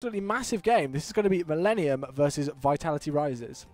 Absolutely massive game. This is going to be Millenium versus Vitality Rises.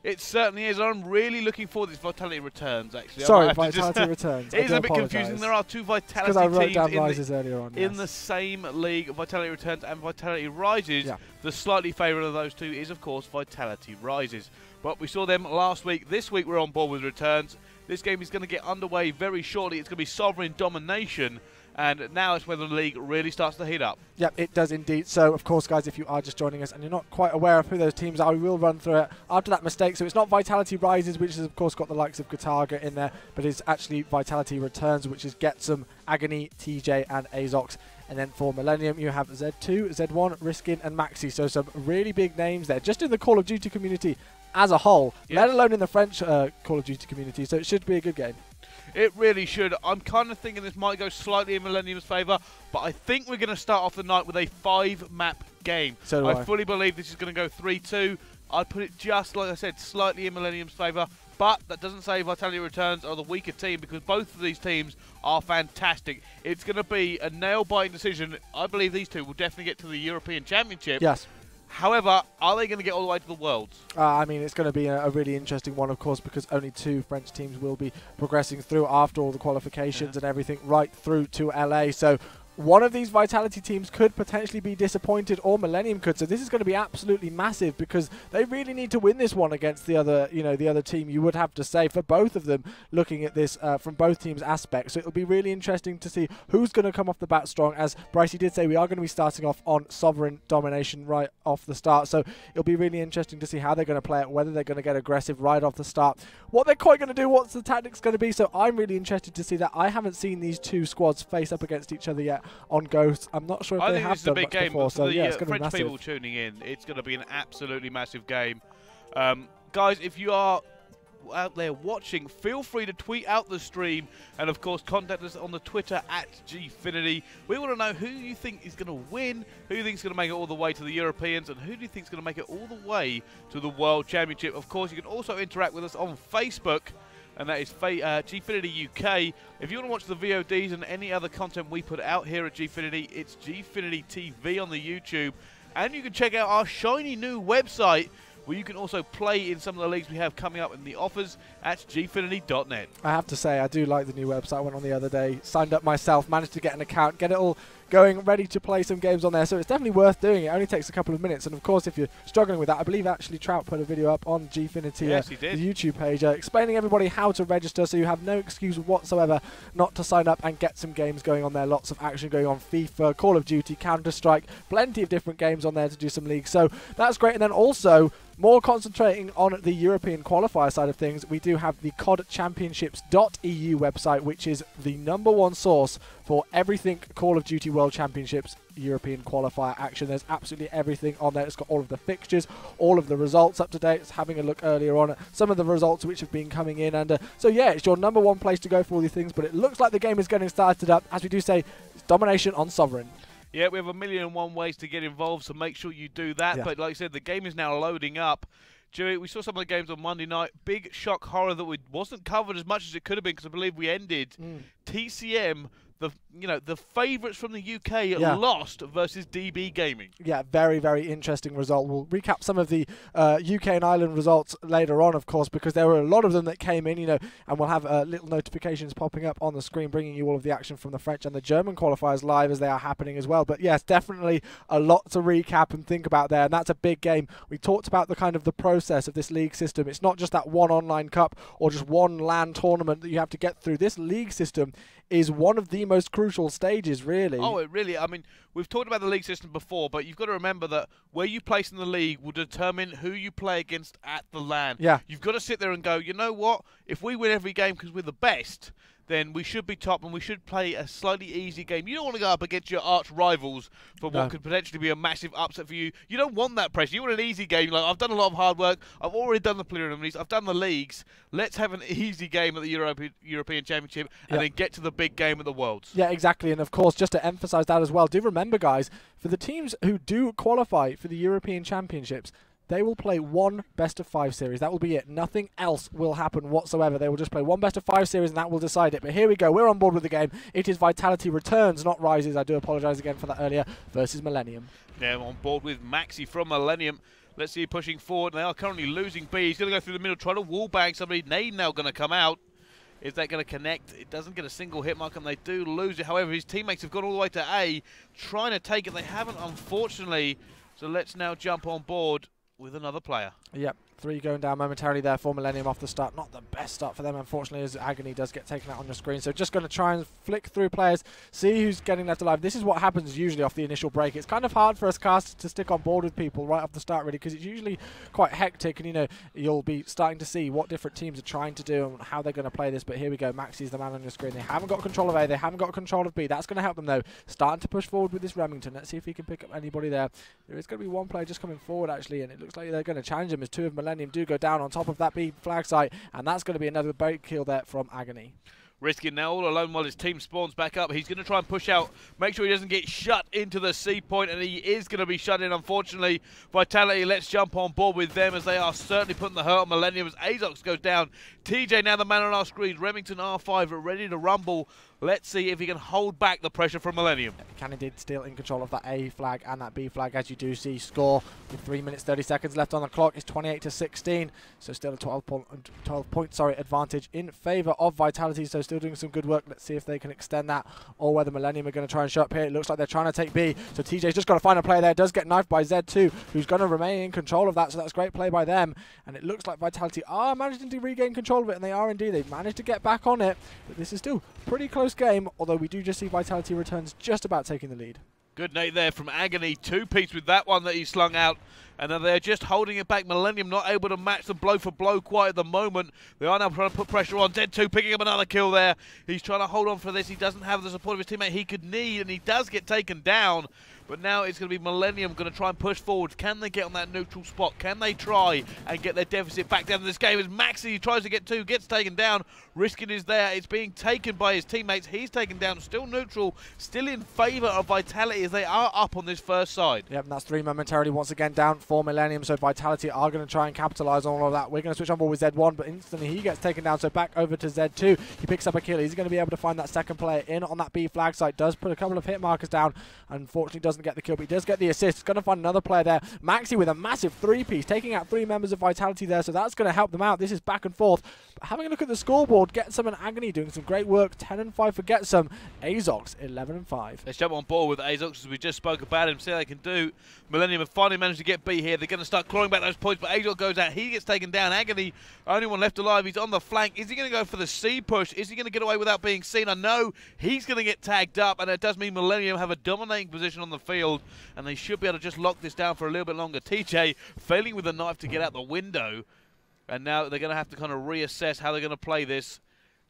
It certainly is. I'm really looking forward to this Vitality Returns, actually. Sorry, Vitality Returns. It is a bit confusing. There are two Vitality teams I wrote down teams Rises earlier on, in the same league, Vitality Returns and Vitality Rises. Yeah. The slightly favourite of those two is, of course, Vitality Rises. But we saw them last week. This week we're on board with Returns. This game is going to get underway very shortly. It's going to be Sovereign Domination. And now it's when the league really starts to heat up. Yep, it does indeed. So, of course, guys, if you are just joining us and you're not quite aware of who those teams are, we will run through it after that mistake. So it's not Vitality Rises, which has, of course, got the likes of Gataga in there, but it's actually Vitality Returns, which is Getsum, Agony, TJ, and Azox. And then for Millenium, you have Z2, Z1, Riskin, and Maxi. So some really big names there, just in the Call of Duty community as a whole, let alone in the French Call of Duty community. So it should be a good game. It really should. I'm kind of thinking this might go slightly in Millenium's favour, but I think we're going to start off the night with a 5-map game. So do I fully believe this is going to go 3-2. I'd put it just, like I said, slightly in Millenium's favour, but that doesn't say Vitality Returns are the weaker team, because both of these teams are fantastic. It's going to be a nail-biting decision. I believe these two will definitely get to the European Championship. Yes. However, are they going to get all the way to the Worlds? I mean, it's going to be a really interesting one, of course, because only 2 French teams will be progressing through after all the qualifications and everything right through to LA. So one of these Vitality teams could potentially be disappointed, or Millenium could. So this is going to be absolutely massive, because they really need to win this one against the other, the other team, you would have to say, for both of them, looking at this from both teams' aspects. So it'll be really interesting to see who's going to come off the bat strong. As Brycey did say, we are going to be starting off on Sovereign Domination right off the start. So it'll be really interesting to see how they're going to play it, whether they're going to get aggressive right off the start, what they're quite going to do, what's the tactics going to be. So I'm really interested to see that. I haven't seen these two squads face up against each other yet on Ghost. I'm not sure if they have done much before, so yeah, it's going to be massive. French people tuning in, it's going to be an absolutely massive game. Guys, if you are out there watching, feel free to tweet out the stream, and of course contact us on the Twitter at Gfinity. We want to know who you think is going to win, who you think is going to make it all the way to the Europeans, and who do you think is going to make it all the way to the World Championship. Of course, you can also interact with us on Facebook, and that is Gfinity UK. If you want to watch the VODs and any other content we put out here at Gfinity, it's Gfinity TV on the YouTube. And you can check out our shiny new website, where you can also play in some of the leagues we have coming up in the offers at gfinity.net. I have to say, I do like the new website. I went on the other day, signed up myself, managed to get an account, get it all going, ready to play some games on there. So it's definitely worth doing. It only takes a couple of minutes. And of course, if you're struggling with that, I believe actually Trout put a video up on Gfinity, the YouTube page, explaining everybody how to register, so you have no excuse whatsoever not to sign up and get some games going on there. Lots of action going on. FIFA, Call of Duty, Counter-Strike, plenty of different games on there to do some leagues. So that's great. And then also, more concentrating on the European qualifier side of things, we do have the CODchampionships.eu website, which is the #1 source for everything Call of Duty World Championships European qualifier action. There's absolutely everything on there. It's got all of the fixtures, all of the results up to date. It's having a look earlier on at some of the results which have been coming in. And so yeah, it's your #1 place to go for all these things. But it looks like the game is getting started up. As we do say, it's Domination on Sovereign. Yeah, we have 1,000,001 ways to get involved, so make sure you do that. Yeah. But like I said, the game is now loading up. Joey, we saw some of the games on Monday night. Big shock horror that wasn't covered as much as it could have been, because I believe we ended TCM. The favourites from the UK lost versus DB Gaming. Yeah, very, very interesting result. We'll recap some of the UK and Ireland results later on, of course, because there were a lot of them that came in, and we'll have little notifications popping up on the screen, bringing you all of the action from the French and the German qualifiers live as they are happening as well. But yes, definitely a lot to recap and think about there, and that's a big game. We talked about the kind of the process of this league system. It's not just that one online cup or just one LAN tournament that you have to get through. This league system is one of the most crucial stages, really. Oh, it really, I mean, we've talked about the league system before, but you've got to remember that where you place in the league will determine who you play against at the LAN. Yeah. You've got to sit there and go, you know what, if we win every game because we're the best, then we should be top and we should play a slightly easy game. You don't want to go up against your arch rivals for what could potentially be a massive upset for you. You don't want that pressure. You want an easy game. Like, I've done a lot of hard work. I've already done the preliminaries. I've done the leagues. Let's have an easy game at the European Championship and then get to the big game at the Worlds. Yeah, exactly. And of course, just to emphasize that as well, do remember, guys, for the teams who do qualify for the European Championships, They will play one best-of-5 series. That will be it. Nothing else will happen whatsoever. They will just play one best-of-5 series, and that will decide it. But here we go. We're on board with the game. It is Vitality returns, not rises. I do apologise again for that earlier, versus Millenium. Yeah, I'm on board with Maxi from Millenium. Let's see, pushing forward. They are currently losing B. He's going to go through the middle, try to wallbang somebody. Nade now going to come out. Is that going to connect? It doesn't get a single hit mark, and they do lose it. However, his teammates have gone all the way to A, trying to take it. They haven't, unfortunately. So let's now jump on board with another player. Yep, 3 going down momentarily there for Millenium off the start. Not the best start for them, unfortunately, as Agony does get taken out on your screen. So just going to try and flick through players, see who's getting left alive. This is what happens usually off the initial break. It's kind of hard for us casters to stick on board with people right off the start, really, because it's usually quite hectic, and, you know, you'll be starting to see what different teams are trying to do and how they're going to play this. But here we go. Maxi's the man on your screen. They haven't got control of A. They haven't got control of B. That's going to help them, though. Starting to push forward with this Remington. Let's see if he can pick up anybody there. There is going to be one player just coming forward, actually, and it looks like they're going to challenge him as 2 of Millenium do go down on top of that B flag site, and that's going to be another break kill there from Agony. Risking now all alone while his team spawns back up. He's going to try and push out, make sure he doesn't get shut into the C point, and he is going to be shut in, unfortunately. Vitality, let's jump on board with them, as they are certainly putting the hurt on Millenium as Azox goes down. TJ now the man on our screens. Remington R5 are ready to rumble. Let's see if he can hold back the pressure from Millenium. Can indeed still in control of that A flag and that B flag, as you do see. Score with 3 minutes 30 seconds left on the clock is 28-16, so still a 12 point advantage in favour of Vitality. So still doing some good work. Let's see if they can extend that, or whether Millenium are going to try and shut up here. It looks like they're trying to take B, so TJ's just got to find a player there. Does get knifed by Z2, who's going to remain in control of that, so that's great play by them. And it looks like Vitality are managing to regain control of it, and they are indeed. They've managed to get back on it, but this is still a pretty close game, although we do just see Vitality returns just about taking the lead. Good nade there from Agony. 2-piece with that one that he slung out. And then they're just holding it back. Millenium not able to match them blow for blow quite at the moment. They are now trying to put pressure on. Z2 picking up another kill there. He's trying to hold on for this. He doesn't have the support of his teammate he could need, and he does get taken down. But now it's going to be Millenium going to try and push forward. Can they get on that neutral spot? Can they try and get their deficit back down in this game? As Maxi tries to get 2, gets taken down. Risking is there. It's being taken by his teammates. He's taken down. Still neutral. Still in favour of Vitality as they are up on this first side. Yep, and that's 3 momentarily once again down for Millenium. So Vitality are going to try and capitalise on all of that. We're going to switch on board with Z1, but instantly he gets taken down. So back over to Z2. He picks up a kill. He's going to be able to find that second player in on that B flag site. Does put a couple of hit markers down. Unfortunately doesn't get the kill, but he does get the assist. He's going to find another player there. Maxi with a massive 3-piece, taking out 3 members of Vitality there, so that's going to help them out. This is back and forth. But having a look at the scoreboard, Getsum and Agony doing some great work. 10-5 for Getsum. Azox 11-5. Let's jump on board with Azox as we just spoke about him. See how they can do. Millenium have finally managed to get B here. They're going to start clawing back those points, but Azox goes out. He gets taken down. Agony, only one left alive. He's on the flank. Is he going to go for the C push? Is he going to get away without being seen? I know he's going to get tagged up, and it does mean Millenium have a dominating position on the field, and they should be able to just lock this down for a little bit longer. TJ failing with the knife to get out the window, and now they're going to have to kind of reassess how they're going to play this.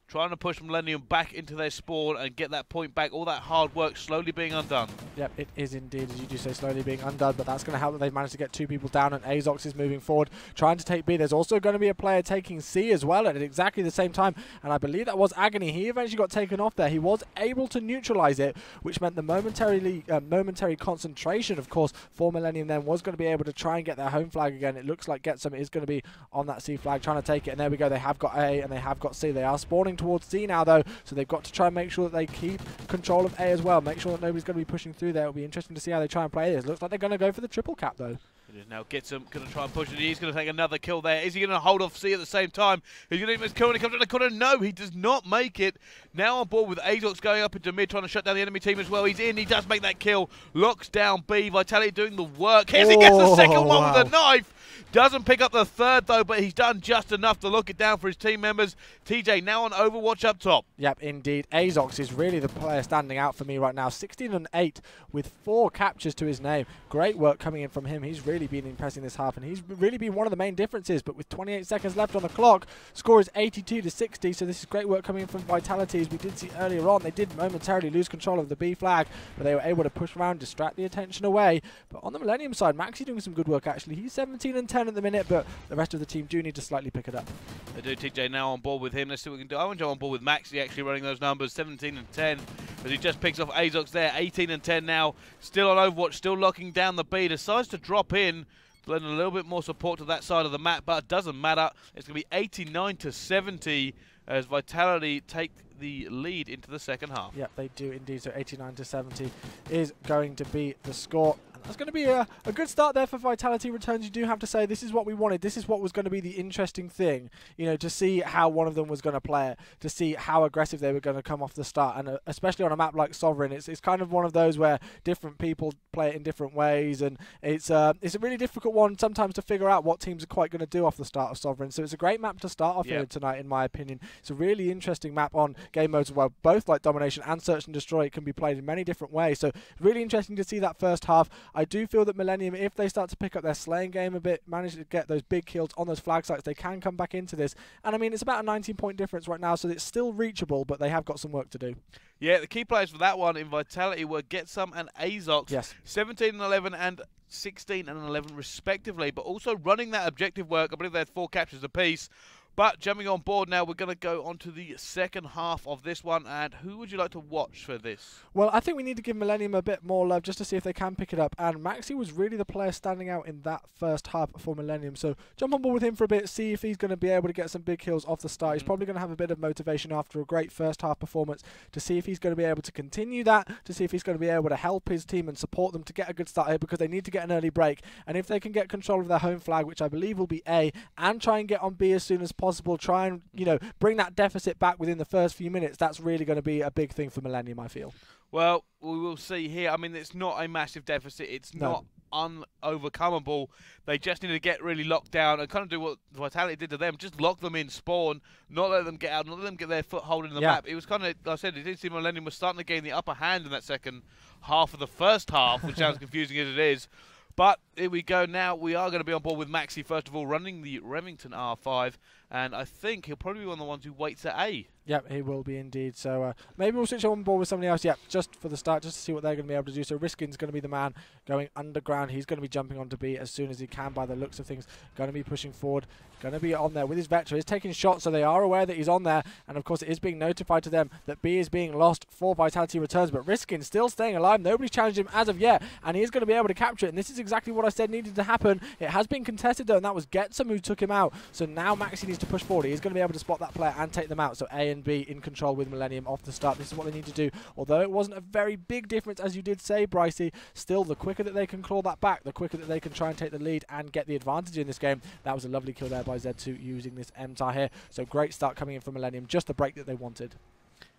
Trying to push Millenium back into their spawn and get that point back. All that hard work slowly being undone. Yep, it is indeed, as you do say, slowly being undone, but that's going to help that they've managed to get 2 people down, and Azox is moving forward, trying to take B. There's also going to be a player taking C as well at exactly the same time, and I believe that was Agony. He eventually got taken off there. He was able to neutralize it, which meant the momentary concentration, of course, for Millenium then was going to be able to try and get their home flag again. It looks like Getsum is going to be on that C flag, trying to take it, and there we go. They have got A and they have got C. They are spawning towards C now, though, so they've got to try and make sure that they keep control of A as well. Make sure that nobody's going to be pushing through there. It'll be interesting to see how they try and play this. Looks like they're going to go for the triple cap, though. It is now Getsum going to try and push it. He's going to take another kill there. Is he going to hold off C at the same time? He's going to make his kill when he comes to the corner. No, he does not make it. Now on board with Azox going up into mid, trying to shut down the enemy team as well. He's in. He does make that kill. Locks down B. Vitality doing the work. Here's he gets the second one with a knife. Doesn't pick up the third, though, but he's done just enough to lock it down for his team members. TJ now on Overwatch up top. Yep, indeed. Azox is really the player standing out for me right now. 16-8 with 4 captures to his name. Great work coming in from him. He's really been impressing this half, and he's really been one of the main differences. But with 28 seconds left on the clock, score is 82-60, so this is great work coming in from Vitality. As we did see earlier on, they did momentarily lose control of the B flag, but they were able to push around, distract the attention away. But on the Millenium side, Maxi doing some good work, actually. He's 17-10 at the minute, but the rest of the team do need to slightly pick it up. They do. TJ now on board with him. Let's see what we can do. I want to go on board with Maxi actually running those numbers. 17-10 as he just picks off Azox there. 18-10 now. Still on Overwatch, still locking down the B. Decides to drop in, lending a little bit more support to that side of the map, but it doesn't matter. It's going to be 89-70 as Vitality take the lead into the second half. Yep, they do indeed. So 89-70 is going to be the score. That's going to be a good start there for Vitality Returns. You do have to say this is what we wanted. This is what was going to be the interesting thing, you know, to see how one of them was going to play it, to see how aggressive they were going to come off the start. And especially on a map like Sovereign, it's kind of one of those where different people play it in different ways, and it's a really difficult one sometimes to figure out what teams are quite going to do off the start of Sovereign. So it's a great map to start off here tonight, in my opinion. It's a really interesting map on game modes as well. Both like Domination and Search and Destroy, it can be played in many different ways. So really interesting to see that first half. I do feel that Millenium, if they start to pick up their slaying game a bit, manage to get those big kills on those flag sites, they can come back into this. And I mean, it's about a 19-point difference right now, so it's still reachable, but they have got some work to do. Yeah, the key players for that one in Vitality were Getsum and Azox. Yes. 17-11 and 16-11 respectively, but also running that objective work. I believe they had 4 captures apiece. But jumping on board now, we're going to go on to the second half of this one. And who would you like to watch for this? Well, I think we need to give Millenium a bit more love just to see if they can pick it up. And Maxi was really the player standing out in that first half for Millenium. So jump on board with him for a bit, see if he's going to be able to get some big kills off the start. He's probably going to have a bit of motivation after a great first half performance to see if he's going to be able to continue that, to see if he's going to be able to help his team and support them to get a good start here, because they need to get an early break. And if they can get control of their home flag, which I believe will be A, and try and get on B as soon as possible, try and, you know, bring that deficit back within the first few minutes, that's really going to be a big thing for Millenium, I feel. Well, we will see here. I mean, it's not a massive deficit. It's not unovercomable. They just need to get really locked down and kind of do what Vitality did to them. Just lock them in spawn, not let them get out, not let them get their foothold in the map. It was kind of, like I said, it did seem Millenium was starting to gain the upper hand in that second half of the first half, which sounds confusing as it is. But here we go now. We are going to be on board with Maxi, first of all, running the Remington R5. And I think he'll probably be one of the ones who waits at A. Yep, he will be indeed. So maybe we'll switch on board with somebody else. Yep, just for the start, just to see what they're going to be able to do. So Riskin's going to be the man going underground. He's going to be jumping onto B as soon as he can by the looks of things. Going to be pushing forward. Going to be on there with his Vector. He's taking shots, so they are aware that he's on there. And of course, it is being notified to them that B is being lost for Vitality Returns. But Riskin still staying alive. Nobody's challenged him as of yet. And he is going to be able to capture it. And this is exactly what I said needed to happen. It has been contested, though, and that was Getsum who took him out. So now Maxi needs to push forward. He's going to be able to spot that player and take them out. So A and B in control with Millenium off the start. This is what they need to do. Although it wasn't a very big difference, as you did say, Brycey, still the quicker that they can claw that back, the quicker that they can try and take the lead and get the advantage in this game. That was a lovely kill there by Z2 using this MTAR here. So great start coming in from Millenium. Just the break that they wanted.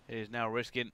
It is now Riskin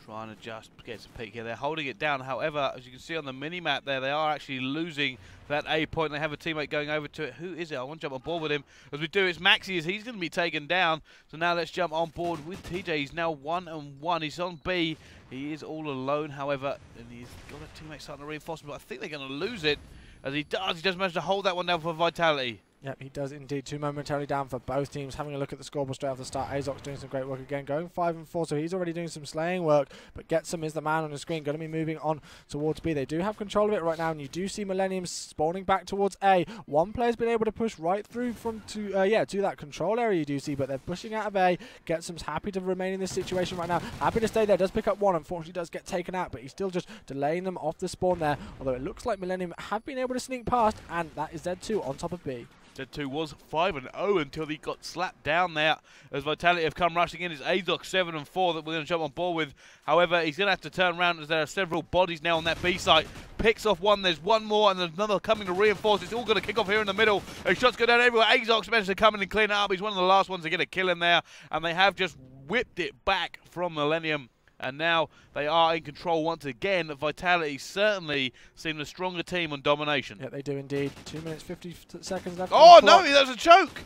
trying to just get some peak here. They're holding it down. However, as you can see on the mini-map there, they are actually losing that A point. They have a teammate going over to it. Who is it? I want to jump on board with him. As we do, it's Maxi, as he's going to be taken down. So now let's jump on board with TJ. He's now 1-1. He's on B. He is all alone, however, and he's got a teammate starting to reinforce him, but I think they're going to lose it. As he does manage to hold that one down for Vitality. Yep, he does indeed. 2 momentarily down for both teams. Having a look at the scoreboard straight off the start, Azox doing some great work again, going 5-4, so he's already doing some slaying work, but Getsum is the man on the screen, going to be moving on towards B. They do have control of it right now, and you do see Millenium spawning back towards A. One player's been able to push right through to that control area, you do see, but they're pushing out of A. Getsum's happy to remain in this situation right now, happy to stay there, does pick up one, unfortunately does get taken out, but he's still just delaying them off the spawn there, although it looks like Millenium have been able to sneak past, and that is Z2 on top of B. Z2 was 5-0 until he got slapped down there. As Vitality have come rushing in, it's Azox 7-4 that we're going to jump on board with. However, he's going to have to turn around as there are several bodies now on that B site. Picks off one, there's one more, and there's another coming to reinforce. It's all going to kick off here in the middle. Those shots go down everywhere. Azox managed to come in and clean it up. He's one of the last ones to get a kill in there, and they have just whipped it back from Millenium. And now they are in control once again. Vitality certainly seem the stronger team on Domination. Yeah, they do indeed. 2 minutes, 50 seconds left. Oh, no, that was a choke.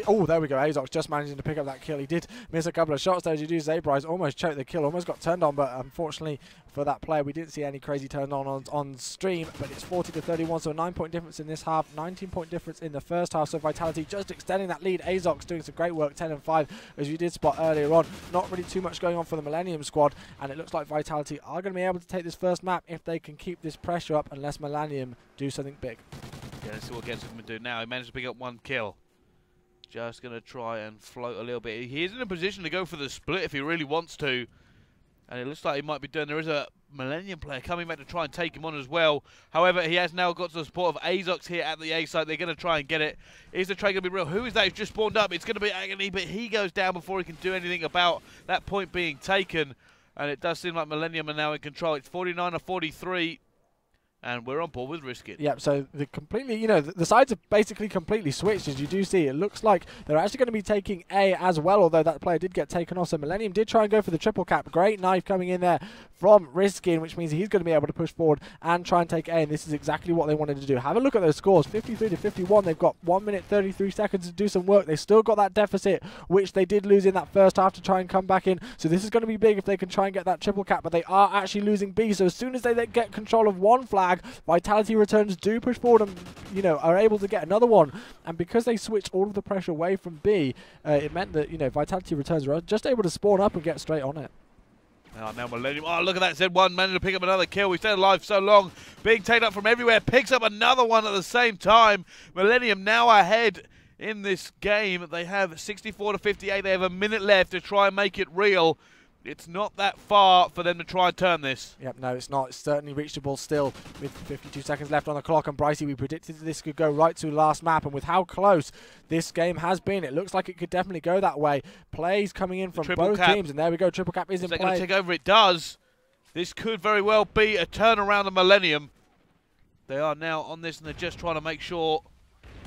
Oh, there we go. Azox just managing to pick up that kill. He did miss a couple of shots there, as you do say, Bryce. Almost choked the kill, almost got turned on, but unfortunately for that player, we didn't see any crazy turn on stream, but it's 40-31, so a 9-point difference in this half, 19-point difference in the first half, so Vitality just extending that lead. Azox doing some great work, 10-5, as you did spot earlier on. Not really too much going on for the Millenium squad, and it looks like Vitality are going to be able to take this first map if they can keep this pressure up, unless Millenium do something big. Yeah, let's see what Getsum can do now. He managed to pick up one kill. Just going to try and float a little bit. He is in a position to go for the split if he really wants to. And it looks like he might be doing. There is a Millennium player coming back to try and take him on as well. However, he has now got the support of Azox here at the A site. They're going to try and get it. Is the trade going to be real? Who is that who's just spawned up? It's going to be Agony, but he goes down before he can do anything about that point being taken. And it does seem like Millennium are now in control. It's 49-43. And we're on board with Risk It. Yep, so the completely, you know, the sides are basically completely switched, as you do see. It looks like they're actually going to be taking A as well, although that player did get taken off. So Millennium did try and go for the triple cap. Great knife coming in there from Riskin, which means he's going to be able to push forward and try and take A, and this is exactly what they wanted to do. Have a look at those scores, 53-51. They've got 1 minute 33 seconds to do some work. They still got that deficit, which they did lose in that first half to try and come back in. So this is going to be big if they can try and get that triple cap, but they are actually losing B. So as soon as they get control of one flag, Vitality Returns do push forward and, you know, are able to get another one. And because they switched all of the pressure away from B, it meant that, you know, Vitality Returns were just able to spawn up and get straight on it. Oh, now Millennium. Oh, look at that. Z1 managed to pick up another kill. We stayed alive so long. Being taken up from everywhere. Picks up another one at the same time. Millennium now ahead in this game. They have 64-58. They have a minute left to try and make it real. It's not that far for them to try and turn this. Yep, no, it's not. It's certainly reachable still with 52 seconds left on the clock. And Brycey, we predicted this could go right to last map. And with how close this game has been, it looks like it could definitely go that way. Plays coming in from both teams. And there we go. Triple cap is in play. Going to take over? It does. This could very well be a turnaround of Millennium. They are now on this and they're just trying to make sure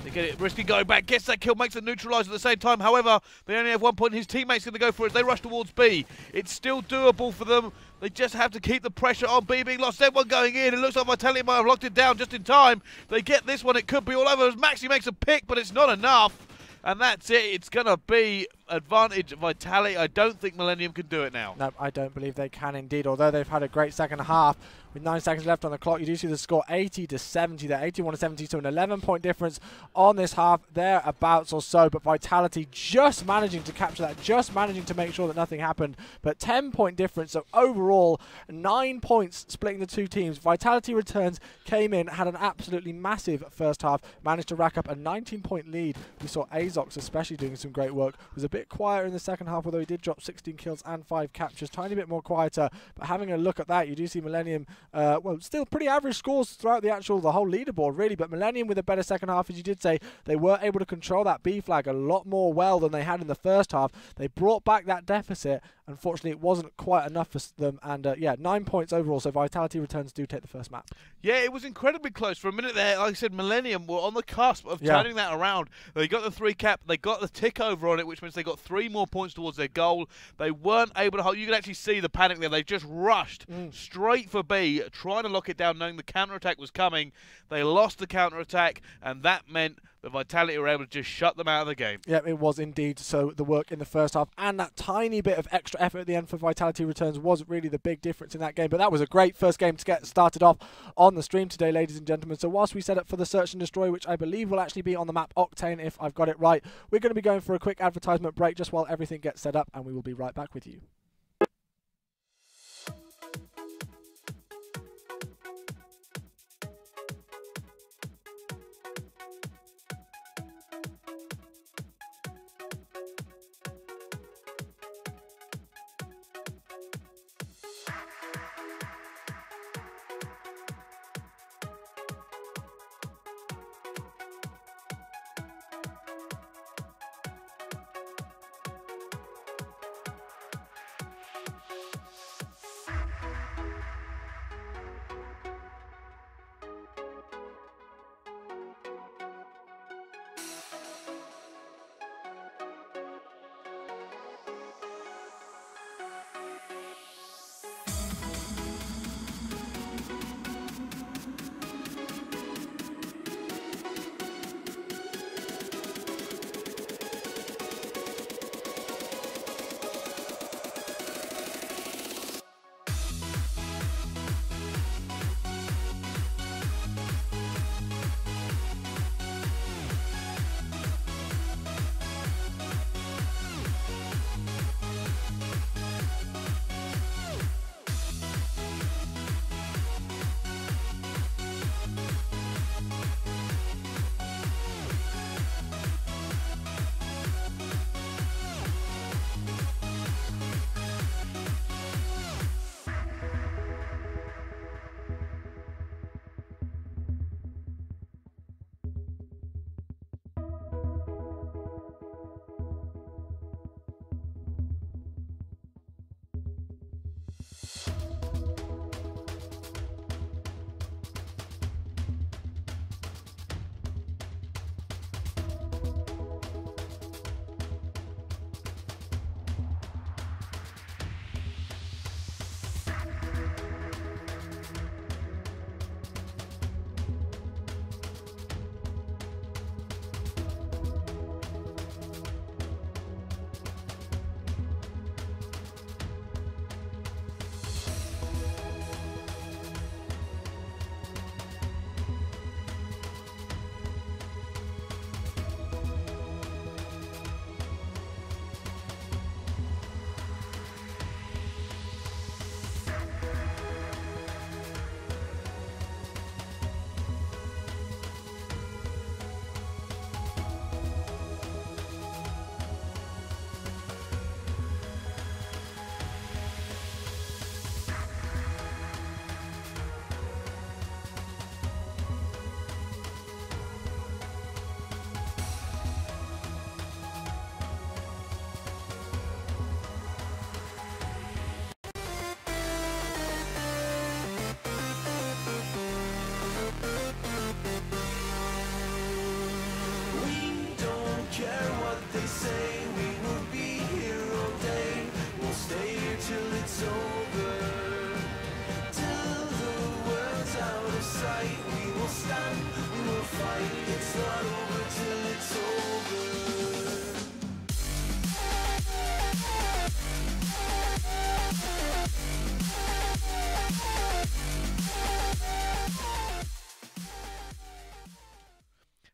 they get it. Risky going back, gets that kill, makes it neutralise at the same time. However, they only have 1 point. His teammate's going to go for it. They rush towards B. It's still doable for them. They just have to keep the pressure on B being lost. Everyone going in. It looks like Vitality might have locked it down just in time. They get this one. It could be all over. As Maxi makes a pick, but it's not enough. And that's it. It's going to be advantage Vitality. I don't think Millennium can do it now. No, I don't believe they can indeed. Although they've had a great second half. With 9 seconds left on the clock, you do see the score 80-70 there, 81-70, so an 11-point difference on this half, thereabouts or so. But Vitality just managing to capture that, just managing to make sure that nothing happened. But 10-point difference, so overall 9 points splitting the two teams. Vitality Returns came in, had an absolutely massive first half, managed to rack up a 19-point lead. We saw Azox especially doing some great work. Was a bit quieter in the second half, although he did drop 16 kills and 5 captures, tiny bit more quieter. But having a look at that, you do see Millennium. Well, still pretty average scores throughout the whole leaderboard, really. But Millennium with a better second half, as you did say, they were able to control that B flag a lot more well than they had in the first half. They brought back that deficit. Unfortunately, it wasn't quite enough for them. And yeah, 9 points overall. So Vitality Returns do take the first map. Yeah, it was incredibly close. For a minute there, like I said, Millennium were on the cusp of turning that around. They got the 3 cap. They got the tick over on it, which means they got 3 more points towards their goal. They weren't able to hold. You can actually see the panic there. They just rushed straight for B, trying to lock it down, knowing the counter-attack was coming. They lost the counter-attack, and that meant that Vitality were able to just shut them out of the game. Yeah, it was indeed. So the work in the first half and that tiny bit of extra effort at the end for Vitality Returns was really the big difference in that game. But that was a great first game to get started off on the stream today, ladies and gentlemen. So whilst we set up for the Search and Destroy, which I believe will actually be on the map Octane, if I've got it right, we're going to be going for a quick advertisement break just while everything gets set up, and we will be right back with you.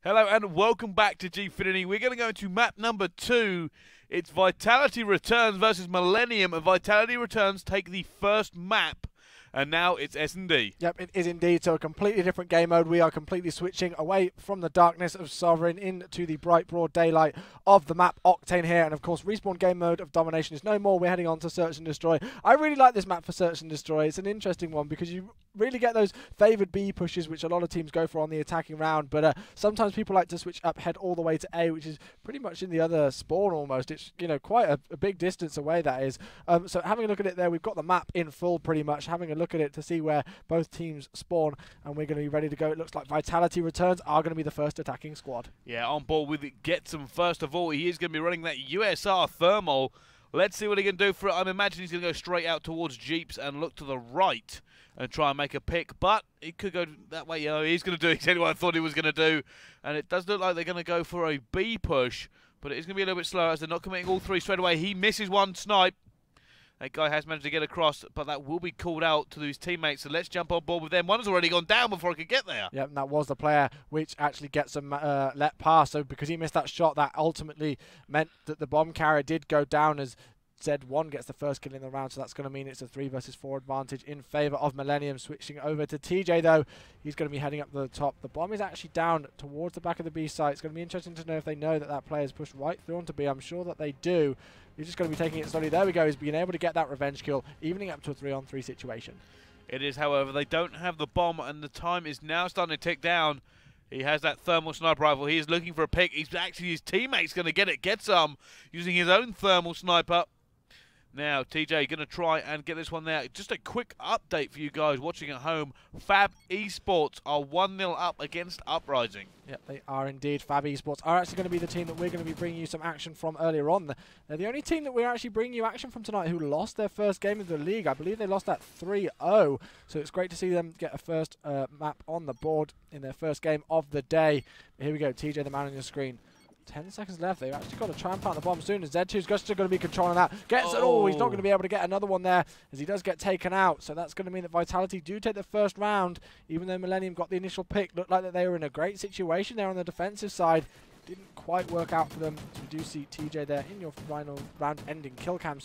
Hello and welcome back to Gfinity. We're going to go into map number 2. It's Vitality Returns versus Millennium, and Vitality Returns take the first map. And now it's S&D. Yep, it is indeed. So a completely different game mode. We are completely switching away from the darkness of Sovereign into the bright, broad daylight of the map Octane here. And of course, respawn game mode of Domination is no more. We're heading on to Search and Destroy. I really like this map for Search and Destroy. It's an interesting one because you really get those favoured B pushes, which a lot of teams go for on the attacking round. But sometimes people like to switch up, head all the way to A, which is pretty much in the other spawn almost. It's, you know, quite a big distance away, that is. So having a look at it there, we've got the map in full pretty much. Having a look at it to see where both teams spawn, and we're going to be ready to go. It looks like Vitality Returns are going to be the first attacking squad. Yeah, on board with it. Getsum first of all. He is going to be running that USR Thermal. Let's see what he can do for it. I'm imagining he's going to go straight out towards Jeeps and look to the right and try and make a pick, but he could go that way. You know, he's going to do exactly what I thought he was going to do, and it does look like they're going to go for a B push, but it is going to be a little bit slower as they're not committing all three straight away. He misses one snipe. That guy has managed to get across, but that will be called out to his teammates, so let's jump on board with them. One has already gone down before I could get there. Yep, and that was the player which actually gets him let pass. So because he missed that shot, that ultimately meant that the bomb carrier did go down as Z1 gets the first kill in the round, so that's going to mean it's a 3 versus 4 advantage in favour of Millennium. Switching over to TJ though, he's going to be heading up the top. The bomb is actually down towards the back of the B site. It's going to be interesting to know if they know that that player's pushed right through onto B. I'm sure that they do. He's just going to be taking it slowly. There we go. He's being able to get that revenge kill, evening up to a 3-on-3 situation. It is, however, they don't have the bomb, and the time is now starting to tick down. He has that thermal sniper rifle. He is looking for a pick. He's actually, his teammate's going to get it. Gets some using his own thermal sniper. Now, TJ going to try and get this one there. Just a quick update for you guys watching at home. Fab Esports are 1-0 up against Uprising. Yep, they are indeed. Fab Esports are actually going to be the team that we're going to be bringing you some action from earlier on. They're the only team that we're actually bringing you action from tonight who lost their first game of the league. I believe they lost that 3-0. So it's great to see them get a first map on the board in their first game of the day. Here we go, TJ, the man on your screen. 10 seconds left. They've actually got to try and plant the bomb soon. As Z2's just going to be controlling that. Gets it. Oh, he's not going to be able to get another one there as he does get taken out. So that's going to mean that Vitality do take the first round, even though Millennium got the initial pick. Looked like that they were in a great situation there on the defensive side. Didn't quite work out for them. So we do see TJ there in your final round ending kill cam,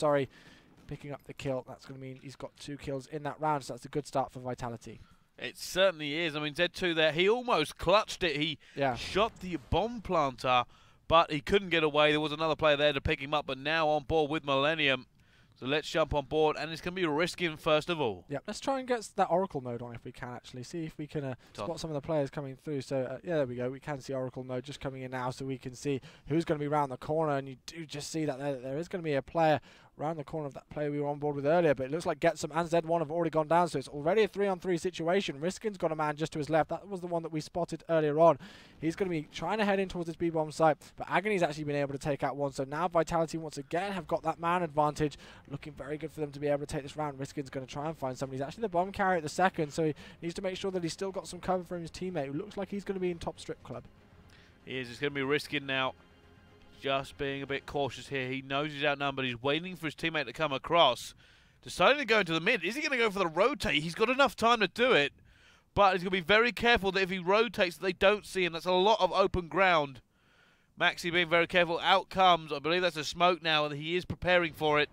picking up the kill. That's going to mean he's got 2 kills in that round. So that's a good start for Vitality. It certainly is. I mean, Z2 there, he almost clutched it. He shot the bomb planter, but he couldn't get away. There was another player there to pick him up, but now on board with Millennium. So let's jump on board, and it's going to be risking first of all. Yep, let's try and get that Oracle mode on if we can, actually. See if we can spot some of the players coming through. So, yeah, there we go. We can see Oracle mode just coming in now, so we can see who's going to be around the corner. And you do just see that there is going to be a player around the corner of that player we were on board with earlier, but it looks like Getsum and Z1 have already gone down, so it's already a 3-on-3 situation. Riskin's got a man just to his left. That was the one that we spotted earlier on. He's going to be trying to head in towards this B-bomb site, but Agony's actually been able to take out one, so now Vitality once again have got that man advantage. Looking very good for them to be able to take this round. Riskin's going to try and find somebody. He's actually the bomb carrier at the second, so he needs to make sure that he's still got some cover from his teammate, who looks like he's going to be in top strip club. He is. It's going to be Riskin now. Just being a bit cautious here. He knows he's outnumbered. He's waiting for his teammate to come across. Deciding to go into the mid. Is he going to go for the rotate? He's got enough time to do it. But he's going to be very careful that if he rotates, they don't see him. That's a lot of open ground. Maxi being very careful. Out comes. I believe that's a smoke now, and he is preparing for it.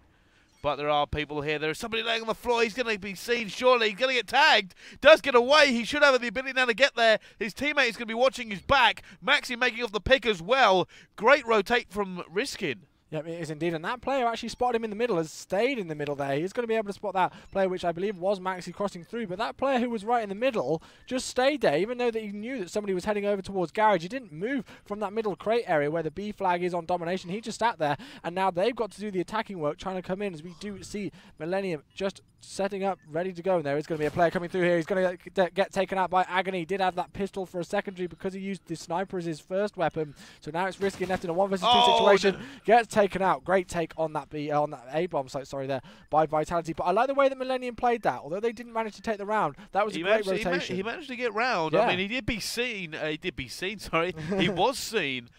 But there are people here. There is somebody laying on the floor. He's going to be seen, surely. He's going to get tagged. Does get away. He should have the ability now to get there. His teammate is going to be watching his back. Maxi making off the pick as well. Great rotate from Riskin. Yep, it is indeed. And that player actually spotted him in the middle, has stayed in the middle there. He's going to be able to spot that player, which I believe was Maxi crossing through. But that player who was right in the middle just stayed there, even though that he knew that somebody was heading over towards Garage. He didn't move from that middle crate area where the B flag is on Domination. He just sat there, and now they've got to do the attacking work, trying to come in, as we do see Millennium just setting up, ready to go. And there is going to be a player coming through here. He's going to get taken out by Agony. He did have that pistol for a secondary because he used the sniper as his first weapon. So now it's risky, left in a 1 versus 2 situation. Gets taken out. Great take on that A-bomb site, there, by Vitality. But I like the way that Millennium played that. Although they didn't manage to take the round, that was a great rotation. He managed to get round. Yeah. I mean, he did be seen. He was seen.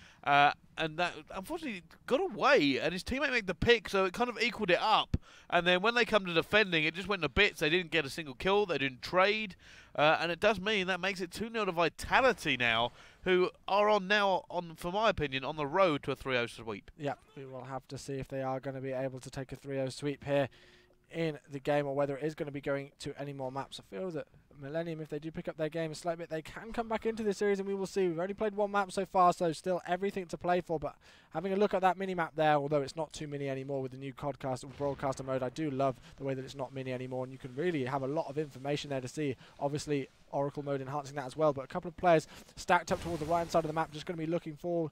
And that unfortunately got away, and his teammate made the pick, so it kind of equaled it up. And then when they come to defending, it just went to bits. They didn't get a single kill, they didn't trade, and it does mean that makes it 2-0 to Vitality now, who are for my opinion, on the road to a 3-0 sweep. Yeah, we will have to see if they are going to be able to take a 3-0 sweep here in the game, or whether it is going to be going to any more maps. I feel that Millenium, if they do pick up their game a slight bit, they can come back into this series, and we will see. We've only played one map so far, so still everything to play for, but having a look at that mini-map there, although it's not too mini anymore with the new broadcaster mode, I do love the way that it's not mini anymore, and you can really have a lot of information there to see. Obviously, Oracle mode enhancing that as well, but a couple of players stacked up towards the right-hand side of the map, just going to be looking forward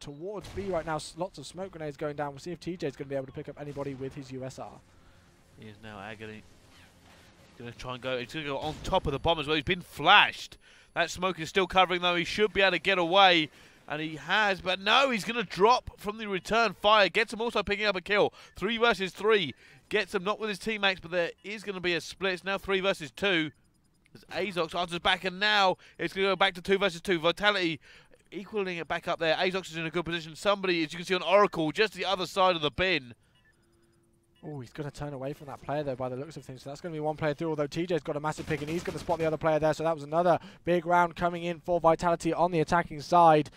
towards B right now. Lots of smoke grenades going down. We'll see if TJ is going to be able to pick up anybody with his USR. He is now Agony. Going to try and go. He's going to go on top of the bomb as well. He's been flashed. That smoke is still covering, though. He should be able to get away, and he has. But no, he's going to drop from the return fire. Gets him also picking up a kill. 3 versus 3. Gets him not with his teammates, but there is going to be a split. It's now 3 versus 2. As Azox answers back, and now it's going to go back to 2 versus 2. Vitality equaling it back up there. Azox is in a good position. Somebody, as you can see on Oracle, just the other side of the bin. Oh, he's going to turn away from that player, though, by the looks of things. So that's going to be one player through, although TJ's got a massive pick, and he's going to spot the other player there. So that was another big round coming in for Vitality on the attacking side.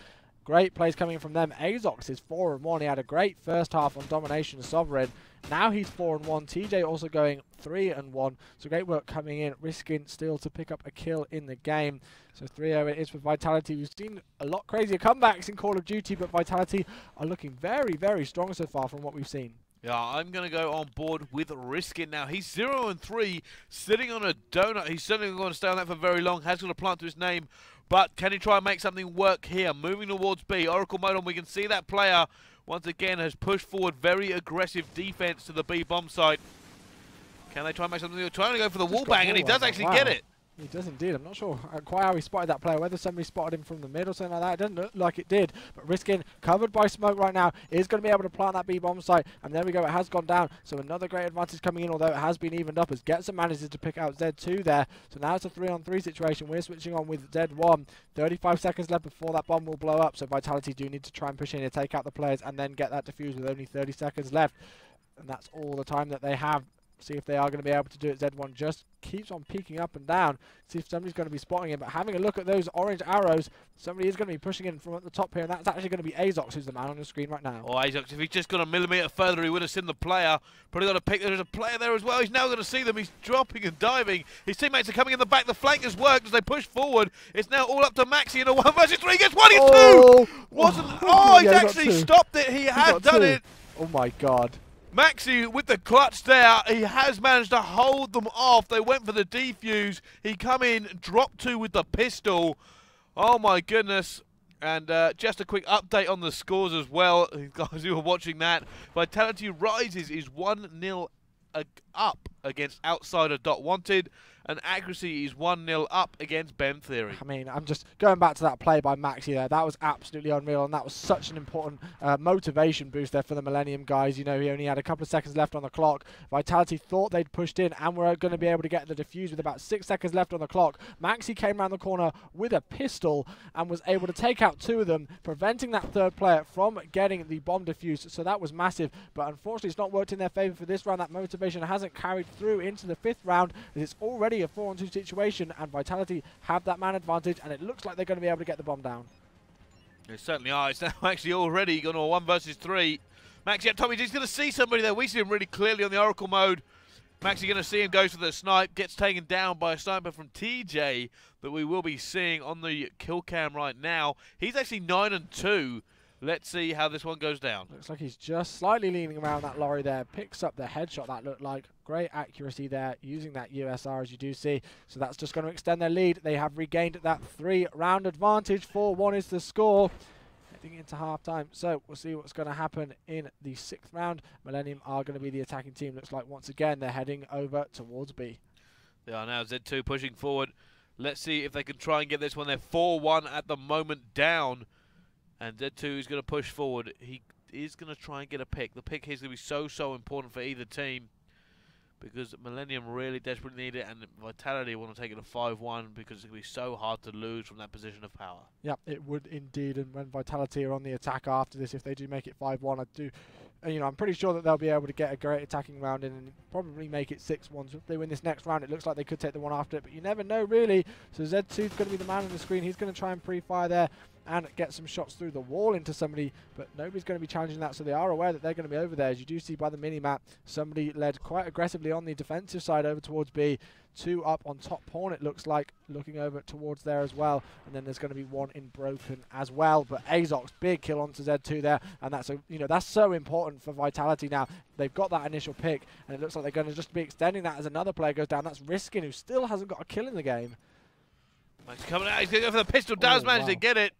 Great plays coming in from them. Azox is 4-1. He had a great first half on Domination Sovereign. Now he's 4-1. TJ also going 3-1. So great work coming in, risking still to pick up a kill in the game. So 3-0 it is for Vitality. We've seen a lot crazier comebacks in Call of Duty, but Vitality are looking very, very strong so far from what we've seen. Yeah, I'm going to go on board with Riskin now. He's 0-3, sitting on a donut. He's certainly going to stay on that for very long. Has got a plant to his name, but can he try and make something work here? Moving towards B. Oracle mode on. We can see that player, once again, has pushed forward very aggressive defense to the B bomb site. Can they try and make something? They're trying to go for the wall bang, and he does actually get it. He does indeed. I'm not sure quite how he spotted that player, whether somebody spotted him from the mid or something like that. It doesn't look like it did, but Riskin, covered by smoke right now, is going to be able to plant that B-bomb site, and there we go, it has gone down. So another great advantage coming in, although it has been evened up, as Getson manages to pick out Z2 there. So now it's a 3-on-3 situation. We're switching on with Z1. 35 seconds left before that bomb will blow up, so Vitality do need to try and push in to take out the players and then get that defused with only 30 seconds left. And that's all the time that they have. See if they are going to be able to do it. Z1 just keeps on peeking up and down. See if somebody's going to be spotting him. But having a look at those orange arrows, somebody is going to be pushing in from at the top here, and that's actually going to be Azox, who's the man on the screen right now. Oh, Azox, if he's just gone a millimetre further, he would have seen the player. Probably got a pick. There's a player there as well. He's now going to see them. He's dropping and diving. His teammates are coming in the back. The flank has worked as they push forward. It's now all up to Maxi in a 1 versus 3. He gets 1, he's 2! Wasn't. Oh, he's actually stopped it. He has done it. Oh my god. Maxi with the clutch there, he has managed to hold them off. They went for the defuse. He come in, dropped 2 with the pistol. Oh my goodness. And just a quick update on the scores as well, guys who are watching that. Vitality rises is 1-0 up against Outsider.Wanted, and Accuracy is 1-0 up against Ben Theory. I mean, I'm just going back to that play by Maxi there. That was absolutely unreal, and that was such an important motivation boost there for the Millenium guys. You know, he only had a couple of seconds left on the clock. Vitality thought they'd pushed in and were going to be able to get the defuse with about 6 seconds left on the clock. Maxi came around the corner with a pistol and was able to take out 2 of them, preventing that third player from getting the bomb defused. So that was massive, but unfortunately it's not worked in their favour for this round. That motivation hasn't carried through into the 5th round, as it's already a 4-on-2 situation, and Vitality have that man advantage, and it looks like they're going to be able to get the bomb down. They certainly are. It's now actually already gone to a 1 versus 3. Maxi up top, he's going to see somebody there. We see him really clearly on the Oracle mode. Maxi going to see him, goes for the snipe, gets taken down by a sniper from TJ that we will be seeing on the kill cam right now. He's actually 9-2. Let's see how this one goes down. Looks like he's just slightly leaning around that lorry there. Picks up the headshot that looked like. Great accuracy there, using that USR as you do see. So that's just going to extend their lead. They have regained that 3-round advantage. 4-1 is the score. Heading into half-time. So we'll see what's going to happen in the 6th round. Millenium are going to be the attacking team. Looks like once again they're heading over towards B. They are now. Z2 pushing forward. Let's see if they can try and get this one. They're 4-1 at the moment down. And Z2 is going to push forward. He is going to try and get a pick. The pick here is going to be so important for either team. because Millenium really desperately need it, and Vitality want to take it to 5-1 because it's going to be so hard to lose from that position of power. Yeah, it would indeed. And when Vitality are on the attack after this, if they do make it 5-1, I'm pretty sure that they'll be able to get a great attacking round in and probably make it 6-1. So if they win this next round, it looks like they could take the one after it, but you never know really. So Z2 is going to be the man on the screen. He's going to try and pre-fire there and get some shots through the wall into somebody, but nobody's going to be challenging that, so they are aware that they're going to be over there. As you do see by the mini-map, somebody led quite aggressively on the defensive side over towards B. 2 up on top pawn, it looks like, looking over towards there as well, and then there's going to be 1 in broken as well. But Azox, big kill onto Z2 there, and that's so important for Vitality now. They've got that initial pick, and it looks like they're going to just be extending that as another player goes down. That's Riskin, who still hasn't got a kill in the game. He's coming out, he's going to go for the pistol, does manage to get it.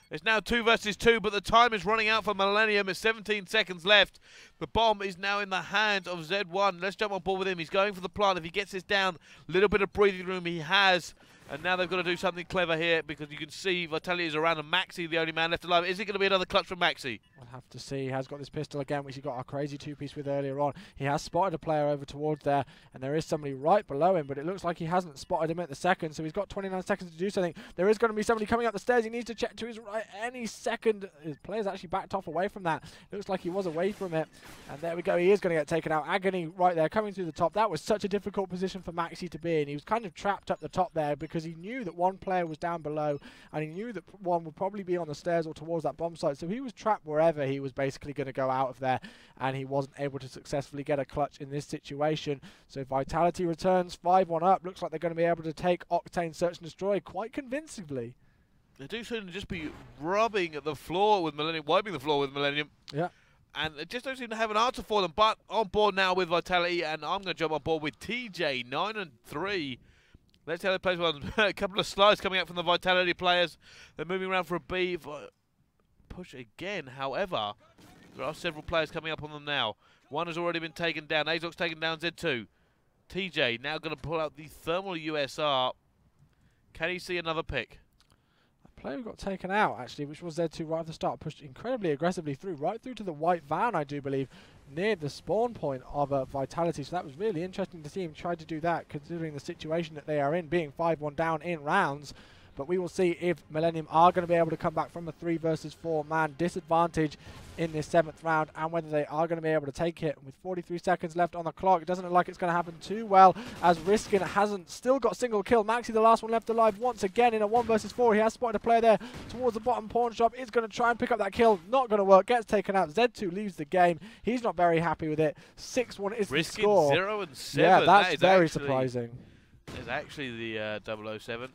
It's now 2 versus 2, but the time is running out for Millenium. It's 17 seconds left. The bomb is now in the hands of Z1. Let's jump on board with him. He's going for the plant. If he gets this down, a little bit of breathing room he has. And now they've got to do something clever here, because you can see Vitality is around and Maxi, the only man left alive. Is it going to be another clutch from Maxi? We'll have to see. He has got this pistol again, which he got a crazy 2-piece with earlier on. He has spotted a player over towards there, and there is somebody right below him, but it looks like he hasn't spotted him at the second, so he's got 29 seconds to do something. There is going to be somebody coming up the stairs. He needs to check to his right any second. His player's actually backed off away from that. Looks like he was away from it, and there we go. He is going to get taken out. Agony right there, coming through the top. That was such a difficult position for Maxi to be in. He was kind of trapped up the top there because he knew that one player was down below, and he knew that one would probably be on the stairs or towards that bomb site, so he was trapped wherever he was basically going to go out of there, and he wasn't able to successfully get a clutch in this situation. So Vitality returns 5-1 up. Looks like they're going to be able to take Octane Search and Destroy quite convincingly. They do seem to just be rubbing at the floor with Millenium, wiping the floor with Millenium. Yeah. And they just don't seem to have an answer for them, but on board now with Vitality, and I'm going to jump on board with TJ, 9-3. Let's see how they play one. A couple of slides coming out from the Vitality players. They're moving around for a B. Push again, however. There are several players coming up on them now. One has already been taken down. Azox taken down Z2. TJ now going to pull out the Thermal USR. Can he see another pick? A player who got taken out, actually, which was Z2 right at the start. Pushed incredibly aggressively through, right through to the white van, I do believe, near the spawn point of Vitality. So that was really interesting to see him try to do that, considering the situation that they are in, being 5-1 down in rounds. But we will see if Millenium are going to be able to come back from a 3 versus 4 man disadvantage in this 7th round, and whether they are going to be able to take it. With 43 seconds left on the clock, it doesn't look like it's going to happen too well, as Riskin hasn't still got single kill. Maxi, the last one left alive, once again in a 1 versus 4. He has spotted a player there towards the bottom pawn shop. Is going to try and pick up that kill. Not going to work. Gets taken out. Z2 leaves the game. He's not very happy with it. 6-1 is the score. 0-7. Yeah, that's very surprising. It's actually the 007.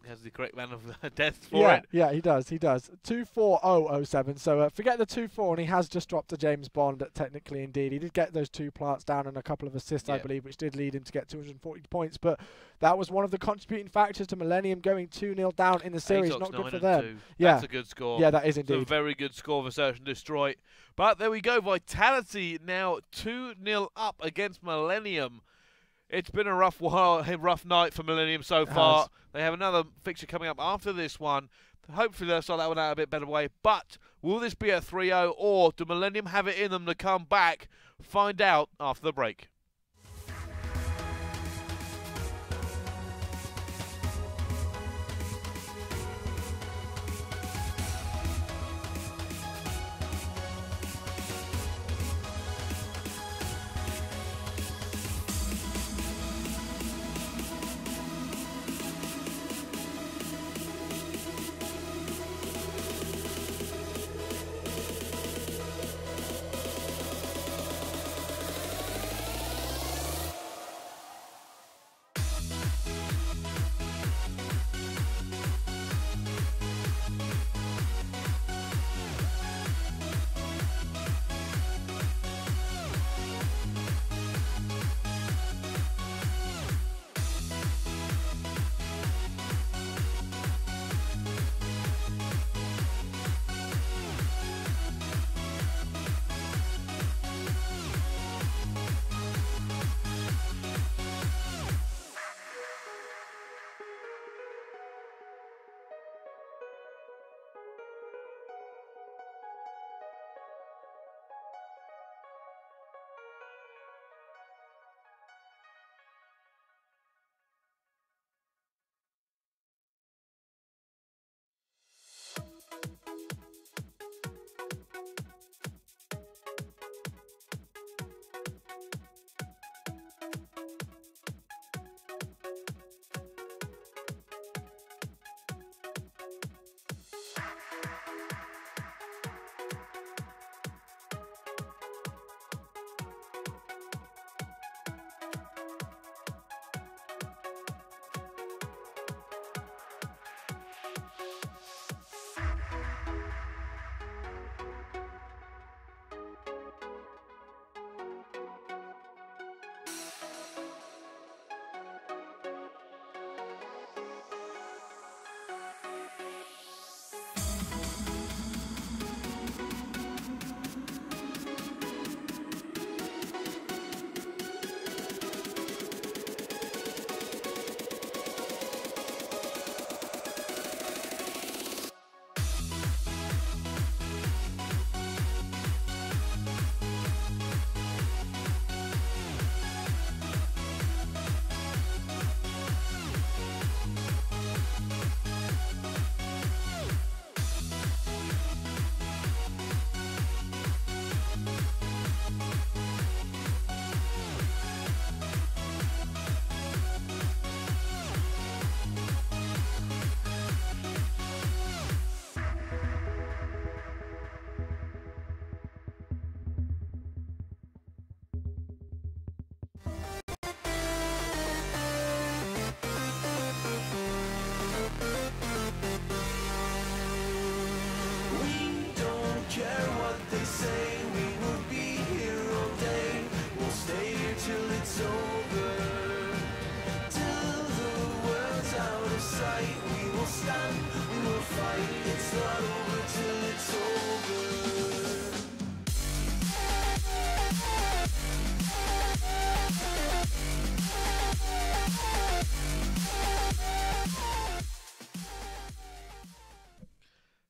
He has the correct man of death for it. Yeah, he does. 24007. So forget the 2-4, and he has just dropped a James Bond, technically, indeed. He did get those 2 plants down and a couple of assists, I believe, which did lead him to get 240 points. But that was one of the contributing factors to Millenium going 2-0 down in the series. Azox, not good for 9-2. them. Yeah. That's a good score. Yeah, that is indeed. It's a very good score for Search and Destroy. But there we go. Vitality now 2-0 up against Millenium. It's been a rough night for Millenium so far. They have another fixture coming up after this one. Hopefully they'll start that one out a bit better way. But will this be a 3-0, or do Millenium have it in them to come back? Find out after the break.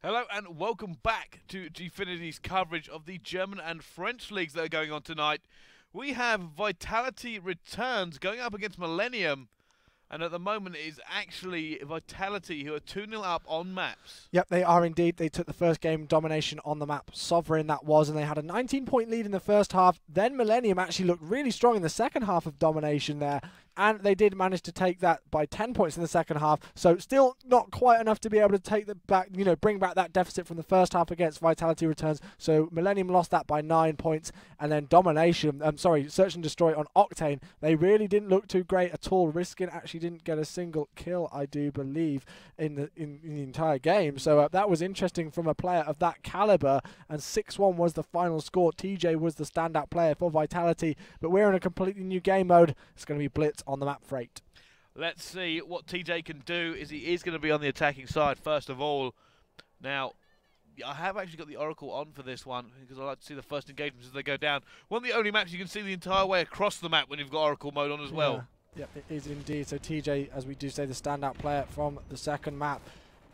Hello and welcome back to Gfinity's coverage of the German and French leagues that are going on tonight. We have Vitality Returns going up against Millenium, and at the moment it is actually Vitality who are 2-0 up on maps. Yep, they are indeed. They took the first game, Domination, on the map. Sovereign that was, and they had a 19-point lead in the first half. Then Millenium actually looked really strong in the second half of Domination there. And they did manage to take that by 10 points in the second half. So still not quite enough to be able to take the back, bring back that deficit from the first half against Vitality Returns. So Millenium lost that by 9 points. And then Domination, Search and Destroy on Octane. They really didn't look too great at all. Riskin actually didn't get a single kill, I do believe, in the entire game. So that was interesting from a player of that caliber. And 6-1 was the final score. TJ was the standout player for Vitality. But we're in a completely new game mode. It's going to be Blitz on the map Freight. Let's see what TJ can do. He is going to be on the attacking side first of all. Now, I have actually got the Oracle on for this one because I like to see the first engagements as they go down. One of the only maps you can see the entire way across the map when you've got Oracle mode on as well. Yep, it is indeed. So TJ, as we do say, the standout player from the second map,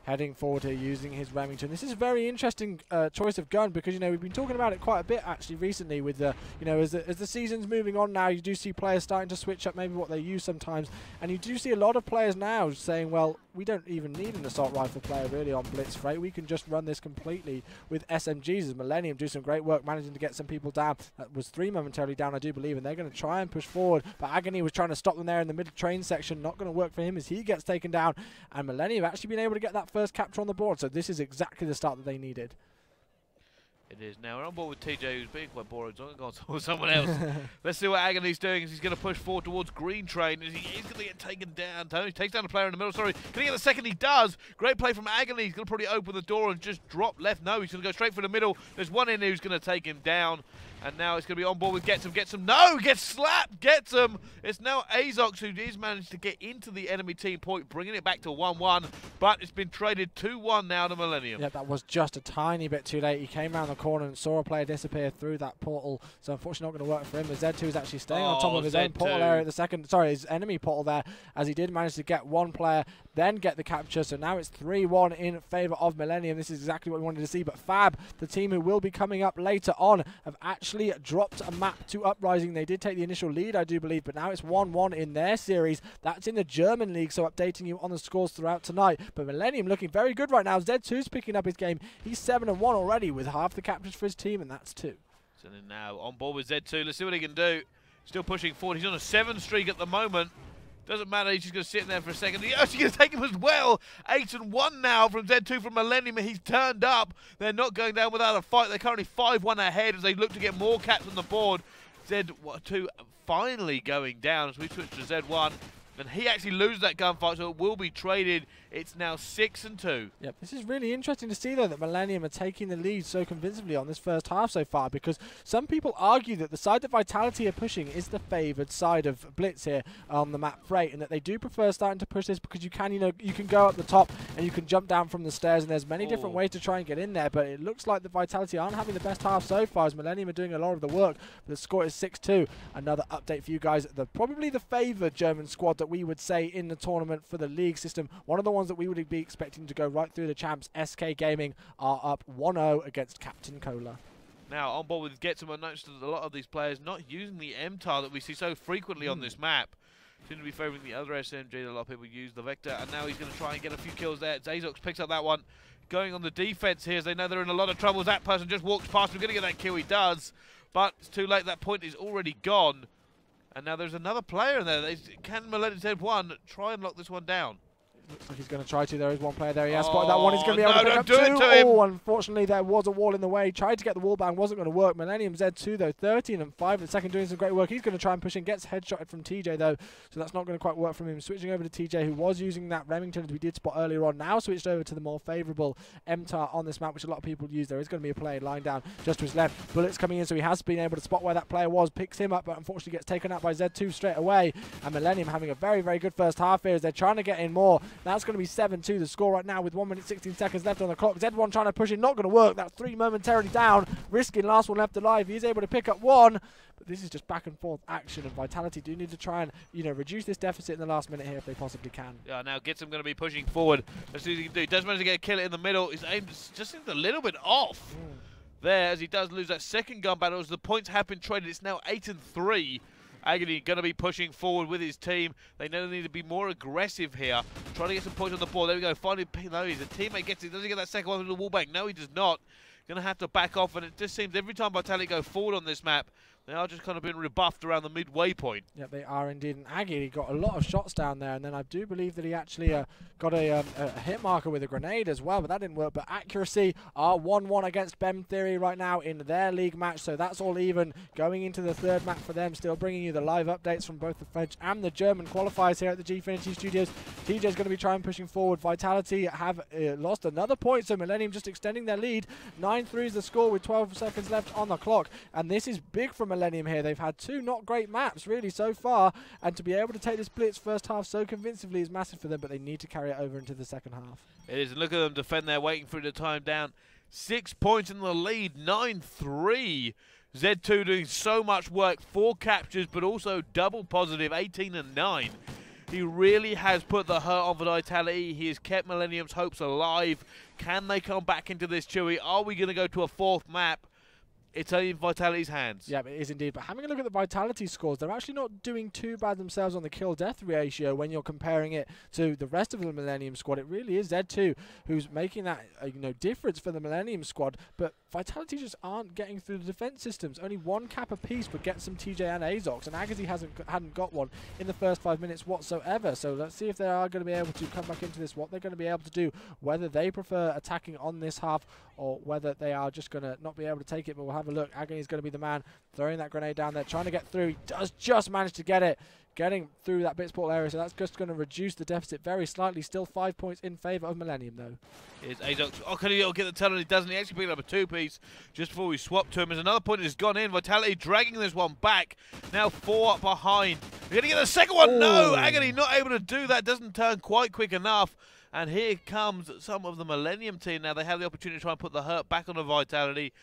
heading forward here using his Remington. This is a very interesting choice of gun because, we've been talking about it quite a bit actually recently with the, as the season's moving on now, you do see players starting to switch up maybe what they use sometimes. And you do see a lot of players now saying, well, we don't even need an assault rifle player really on Blitz Freight. We can just run this completely with SMGs. As Millenium do some great work managing to get some people down. That was 3 momentarily down, I do believe, and they're going to try and push forward. But Agony was trying to stop them there in the middle train section. Not going to work for him as he gets taken down. And Millenium have actually been able to get that first capture on the board. So this is exactly the start that they needed. It is now. We're on board with TJ, who's being quite boring, so I'm going to go on to someone else. Let's see what Agony's doing. He's going to push forward towards Green Train. He's going to get taken down. Tony takes down the player in the middle. Sorry, can he get the second? He does. Great play from Agony. He's going to probably open the door and just drop left. No, he's going to go straight for the middle. There's one in who's going to take him down. And now it's going to be on board with Gets him. No, gets slapped. Gets him. It's now Azox who is managed to get into the enemy team point, bringing it back to 1-1. But it's been traded 2-1 now to Millenium. Yeah, that was just a tiny bit too late. He came around the corner and saw a player disappear through that portal. So unfortunately not going to work for him. The Z2 is actually staying on top of his own portal area at the second. Sorry, his enemy portal there, as he did manage to get one player, then get the capture. So now it's 3-1 in favour of Millenium. This is exactly what we wanted to see. But Fab, the team who will be coming up later on, have actually dropped a map to Uprising. They did take the initial lead, I do believe, but now it's 1-1 in their series. That's in the German league, so updating you on the scores throughout tonight. But Millenium looking very good right now. Z2's picking up his game. He's 7-1 already with half the captures for his team, and that's 2. So then now on board with Z2. Let's see what he can do. Still pushing forward. He's on a 7 streak at the moment. Doesn't matter, he's just going to sit in there for a second. He's actually going to take him as well. 8-1 now from Z2 from Millenium. He's turned up. They're not going down without a fight. They're currently 5-1 ahead as they look to get more caps on the board. Z2 finally going down as we switch to Z1. And he actually loses that gunfight, so it will be traded. It's now 6-2. Yep, this is really interesting to see, though, that Millenium are taking the lead so convincingly on this first half so far, because some people argue that the side that Vitality are pushing is the favoured side of Blitz here on the map Freight, and that they do prefer starting to push this because you can, you can go up the top and you can jump down from the stairs, and there's many different ways to try and get in there, but it looks like the Vitality aren't having the best half so far, as Millenium are doing a lot of the work. But the score is 6-2. Another update for you guys. Probably the favoured German squad that we would say in the tournament for the league system. One of the ones that we would be expecting to go right through the champs, SK Gaming, are up 1-0 against Captain Cola. Now, on board with Getsum, I noticed that a lot of these players not using the MTAR that we see so frequently on this map. Seem to be favouring the other SMG that a lot of people use, the Vector, and now he's going to try and get a few kills there. Azox picks up that one. Going on the defense here as they know they're in a lot of trouble. That person just walks past. We're going to get that kill. He does, but it's too late. That point is already gone. And now there's another player in there. Can Millenium try and lock this one down? Looks like he's going to try to. There is one player there. He has spotted that one. He's going to be able to pick up two. Oh, unfortunately, there was a wall in the way. Tried to get the wall bang. Wasn't going to work. Millenium Z2, though, 13-5 in the second, doing some great work. He's going to try and push in. Gets headshotted from TJ, though, so that's not going to quite work from him. Switching over to TJ, who was using that Remington, as we did spot earlier on. Now switched over to the more favourable MTAR on this map, which a lot of people use. There is going to be a player lying down just to his left. Bullets coming in, so he has been able to spot where that player was. Picks him up, but unfortunately gets taken out by Z2 straight away. And Millenium having a very, very good first half here as they're trying to get in more. That's going to be 7-2 the score right now with 1 minute 16 seconds left on the clock. Z1 trying to push in, not going to work. That's 3 momentarily down. Risking last one left alive. He's able to pick up 1. But this is just back and forth action, and Vitality do need to try and, you know, reduce this deficit in the last minute here if they possibly can. Yeah, now Gitsum going to be pushing forward. Let's see what he can do. He does manage to get a kill in the middle. His aim just seems a little bit off there, as he does lose that second gun battle. As the points have been traded, it's now 8-3. Agony going to be pushing forward with his team. They know they need to be more aggressive here. Trying to get some points on the board. There we go. Finally, no, his teammate gets it. Does he get that second one with the wall bank? No, he does not. Going to have to back off, and it just seems every time Vitality go forward on this map, they are just kind of being rebuffed around the midway point. Yeah, they are indeed. And Aggie got a lot of shots down there, and then I do believe that he actually got a hit marker with a grenade as well, but that didn't work. But accuracy are 1-1 against BEM Theory right now in their league match, so that's all even going into the third map for them. Still bringing you the live updates from both the French and the German qualifiers here at the Gfinity Studios. TJ's going to be trying pushing forward. Vitality have lost another point, so Millenium just extending their lead. 9-3 is the score with 12 seconds left on the clock, and this is big for Millenium here. They've had 2 not great maps really so far, and to be able to take this Blitz first half so convincingly is massive for them, but they need to carry it over into the second half. It is, and look at them defend there, waiting for the time down. 6 points in the lead, 9-3. Z2 doing so much work, 4 captures, but also double positive, 18-9. He really has put the hurt on Vitality. He has kept Millenium's hopes alive. Can they come back into this, Chewy? Are we going to go to a 4th map? It's only in Vitality's hands. Yeah, it is indeed. But having a look at the Vitality scores, they're actually not doing too bad themselves on the kill-death ratio when you're comparing it to the rest of the Millenium squad. It really is Z2 who's making that difference for the Millenium squad. But Vitality just aren't getting through the defense systems. Only 1 cap apiece, but get some TJ and Azox. And Agassi hadn't got one in the first 5 minutes whatsoever. So let's see if they are going to be able to come back into this, what they're going to be able to do, whether they prefer attacking on this half or whether they are just going to not be able to take it. But we'll have a look. Agony is going to be the man throwing that grenade down there, trying to get through. He does just manage to get it, getting through that Blitz portal area. So that's just going to reduce the deficit very slightly. Still 5 points in favour of Millenium, though. Here's Azox. Oh, can he get the tunnel? He doesn't. He actually picked up a 2-piece just before we swap to him. As another point has gone in. Vitality dragging this one back. Now 4 up behind. They're going to get the second one. Ooh. No, Agony not able to do that. Doesn't turn quite quick enough. And here comes some of the Millenium team. Now they have the opportunity to try and put the hurt back on the Vitality.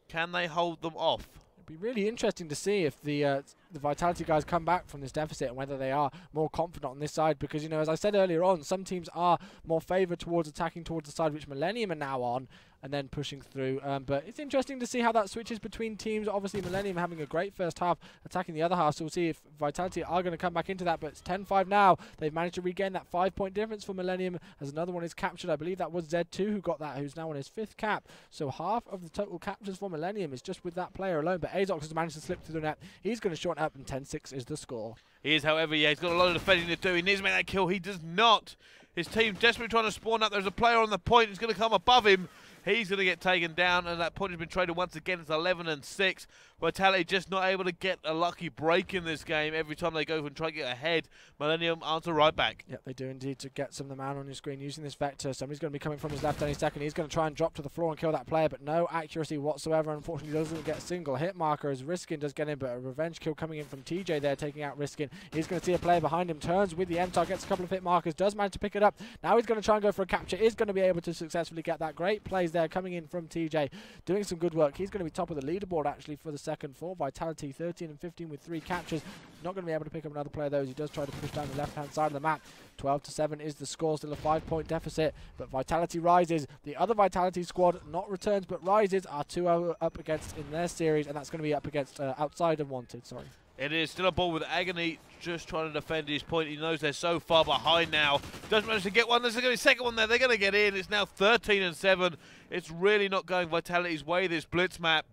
Can they hold them off? It'd be really interesting to see if the Vitality guys come back from this deficit and whether they are more confident on this side, because, you know, as I said earlier on, some teams are more favoured towards attacking towards the side which Millenium are now on and then pushing through. But it's interesting to see how that switches between teams. Obviously, Millenium having a great first half, attacking the other half, so we'll see if Vitality are going to come back into that. But it's 10-5 now. They've managed to regain that 5-point difference for Millenium as another one is captured. I believe that was Z2 who got that, who's now on his 5th cap. So half of the total captures for Millenium is just with that player alone. But Azox has managed to slip through the net. He's going to shorten up, and 10-6 is the score. He is, however, yeah, he's got a lot of defending to do. He needs to make that kill. He does not. His team desperately trying to spawn up. There's a player on the point who's going to come above him. He's going to get taken down, and that point has been traded once again. It's 11-6. Vitality just not able to get a lucky break in this game. Every time they go and try to get ahead, Millenium answer right back. Yep, they do indeed to get some of the man on your screen using this vector. Somebody's going to be coming from his left any second. He's going to try and drop to the floor and kill that player, but no accuracy whatsoever. Unfortunately, doesn't get a single hit marker as Riskin does get in, but a revenge kill coming in from TJ there, taking out Riskin. He's going to see a player behind him, turns with the MTAR, gets a couple of hit markers, does manage to pick it up. Now he's going to try and go for a capture, is going to be able to successfully get that. Great plays there coming in from TJ, doing some good work. He's going to be top of the leaderboard actually for the second for Vitality, 13-15 with 3 captures. Not going to be able to pick up another player though, as he does try to push down the left-hand side of the map. 12-7 is the score, still a 5-point deficit, but Vitality rises. The other Vitality squad, not returns but rises, are 2-0 up against in their series, and that's going to be up against Outside and Wanted, sorry. It is still a ball with Agony just trying to defend his point. He knows they're so far behind now. Doesn't manage to get one. There's going to be a second one there. They're going to get in. It's now 13-7. It's really not going Vitality's way, this Blitz map.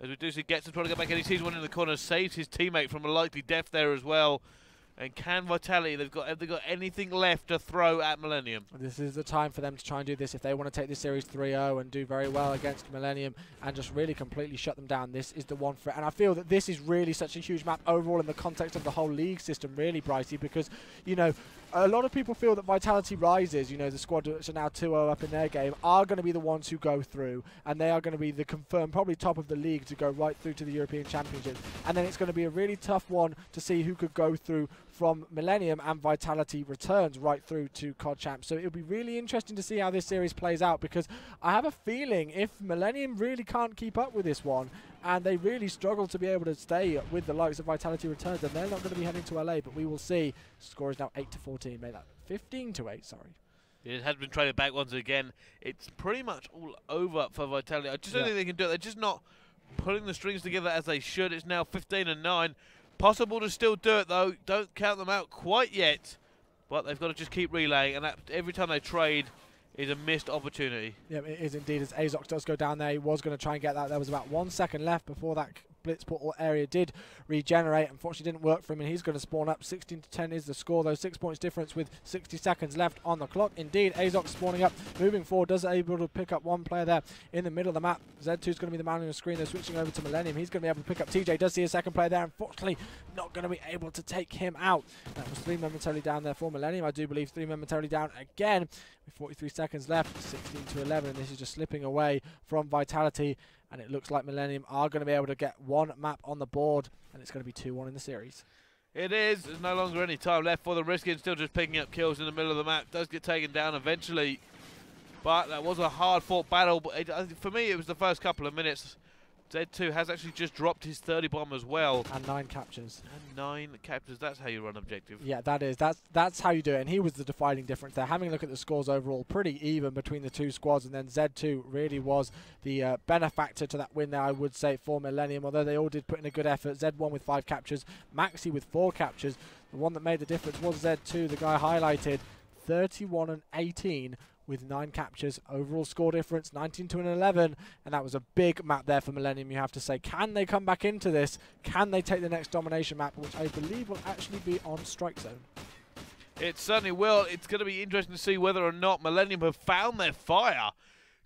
As we do see Getson trying to get back in. He sees one in the corner, saves his teammate from a likely death there as well. And can Vitality, have they got anything left to throw at Millenium? This is the time for them to try and do this if they want to take this series 3-0 and do very well against Millenium and just really completely shut them down. This is the one for it. And I feel that this is really such a huge map overall in the context of the whole league system, really, Brycey, because, you know, a lot of people feel that Vitality Rises, you know, the squad which are now 2-0 up in their game, are going to be the ones who go through, and they are going to be the confirmed, probably top of the league to go right through to the European Championship. And then it's going to be a really tough one to see who could go through from Millenium and Vitality returns right through to COD Champs. So it'll be really interesting to see how this series plays out, because I have a feeling if Millenium really can't keep up with this one and they really struggle to be able to stay with the likes of Vitality returns, then they're not going to be heading to LA. But we will see. Score is now 8-14. Made that 15-8. Sorry. It has been traded back once again. It's pretty much all over for Vitality. I just don't think they can do it. They're just not putting the strings together as they should. It's now 15-9. Possible to still do it, though. Don't count them out quite yet. But they've got to just keep relaying, and that, every time they trade is a missed opportunity. Yeah, it is indeed, as Azox does go down there. He was going to try and get that. There was about 1 second left before that Blitz portal area did regenerate. Unfortunately, didn't work for him, and he's going to spawn up. 16-10 is the score, though. 6 points difference with 60 seconds left on the clock. Indeed, Azox spawning up, moving forward, does able to pick up one player there in the middle of the map. Z2 is going to be the man on the screen. They're switching over to Millenium. He's going to be able to pick up TJ. Does see a second player there. Unfortunately, not going to be able to take him out. That was 3 momentarily down there for Millenium. I do believe 3 momentarily down again with 43 seconds left. 16-11, and this is just slipping away from Vitality. And it looks like Millenium are going to be able to get one map on the board, and it's going to be 2-1 in the series. It is. There's no longer any time left for the Riskin. Still just picking up kills in the middle of the map. Does get taken down eventually. But that was a hard-fought battle. But for me, it was the first couple of minutes. Z2 has actually just dropped his 30 bomb as well. And 9 captures. And 9 captures. That's how you run objective. Yeah, that is. That's how you do it. And he was the defining difference there. Having a look at the scores overall, pretty even between the two squads. And then Z2 really was the benefactor to that win there, I would say, for Millenium. Although they all did put in a good effort. Z1 with 5 captures. Maxi with 4 captures. The one that made the difference was Z2, the guy highlighted. 31-18. With 9 captures, overall score difference 19-11, and that was a big map there for Millenium, you have to say. Can they come back into this? Can they take the next domination map, which I believe will actually be on Strikezone? It certainly will. It's going to be interesting to see whether or not Millenium have found their fire.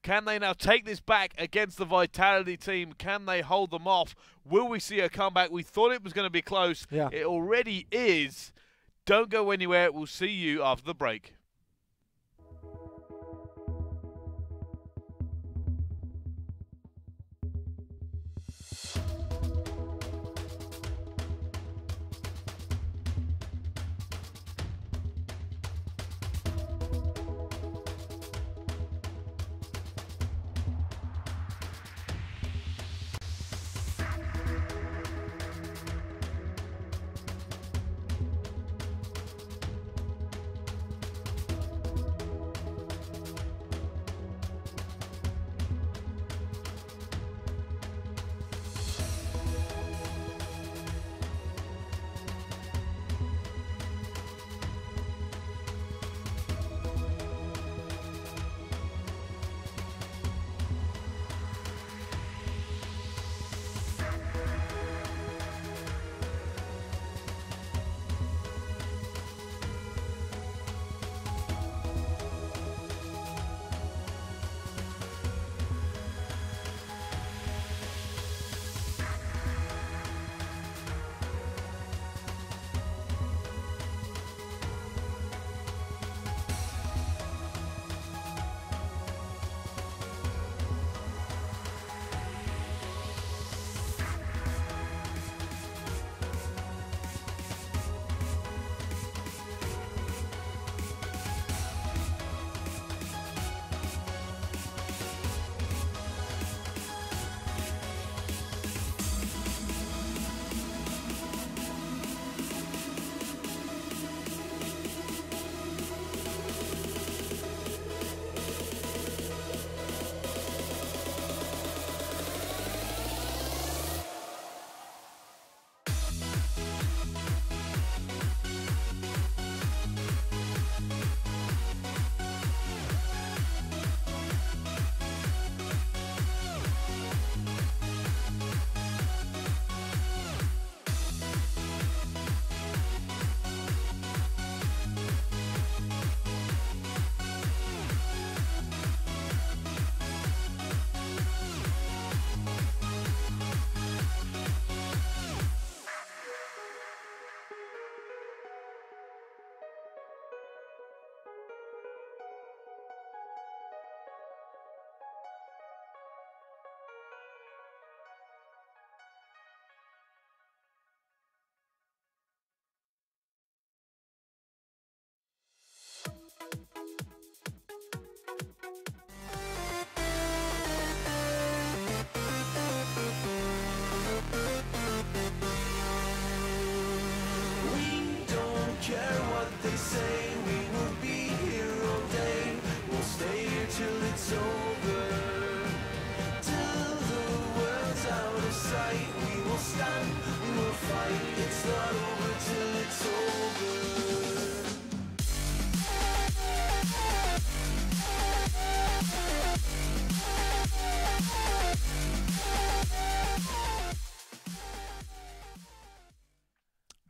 Can they now take this back against the Vitality team? Can they hold them off? Will we see a comeback? We thought it was going to be close. Yeah. It already is. Don't go anywhere. We'll see you after the break.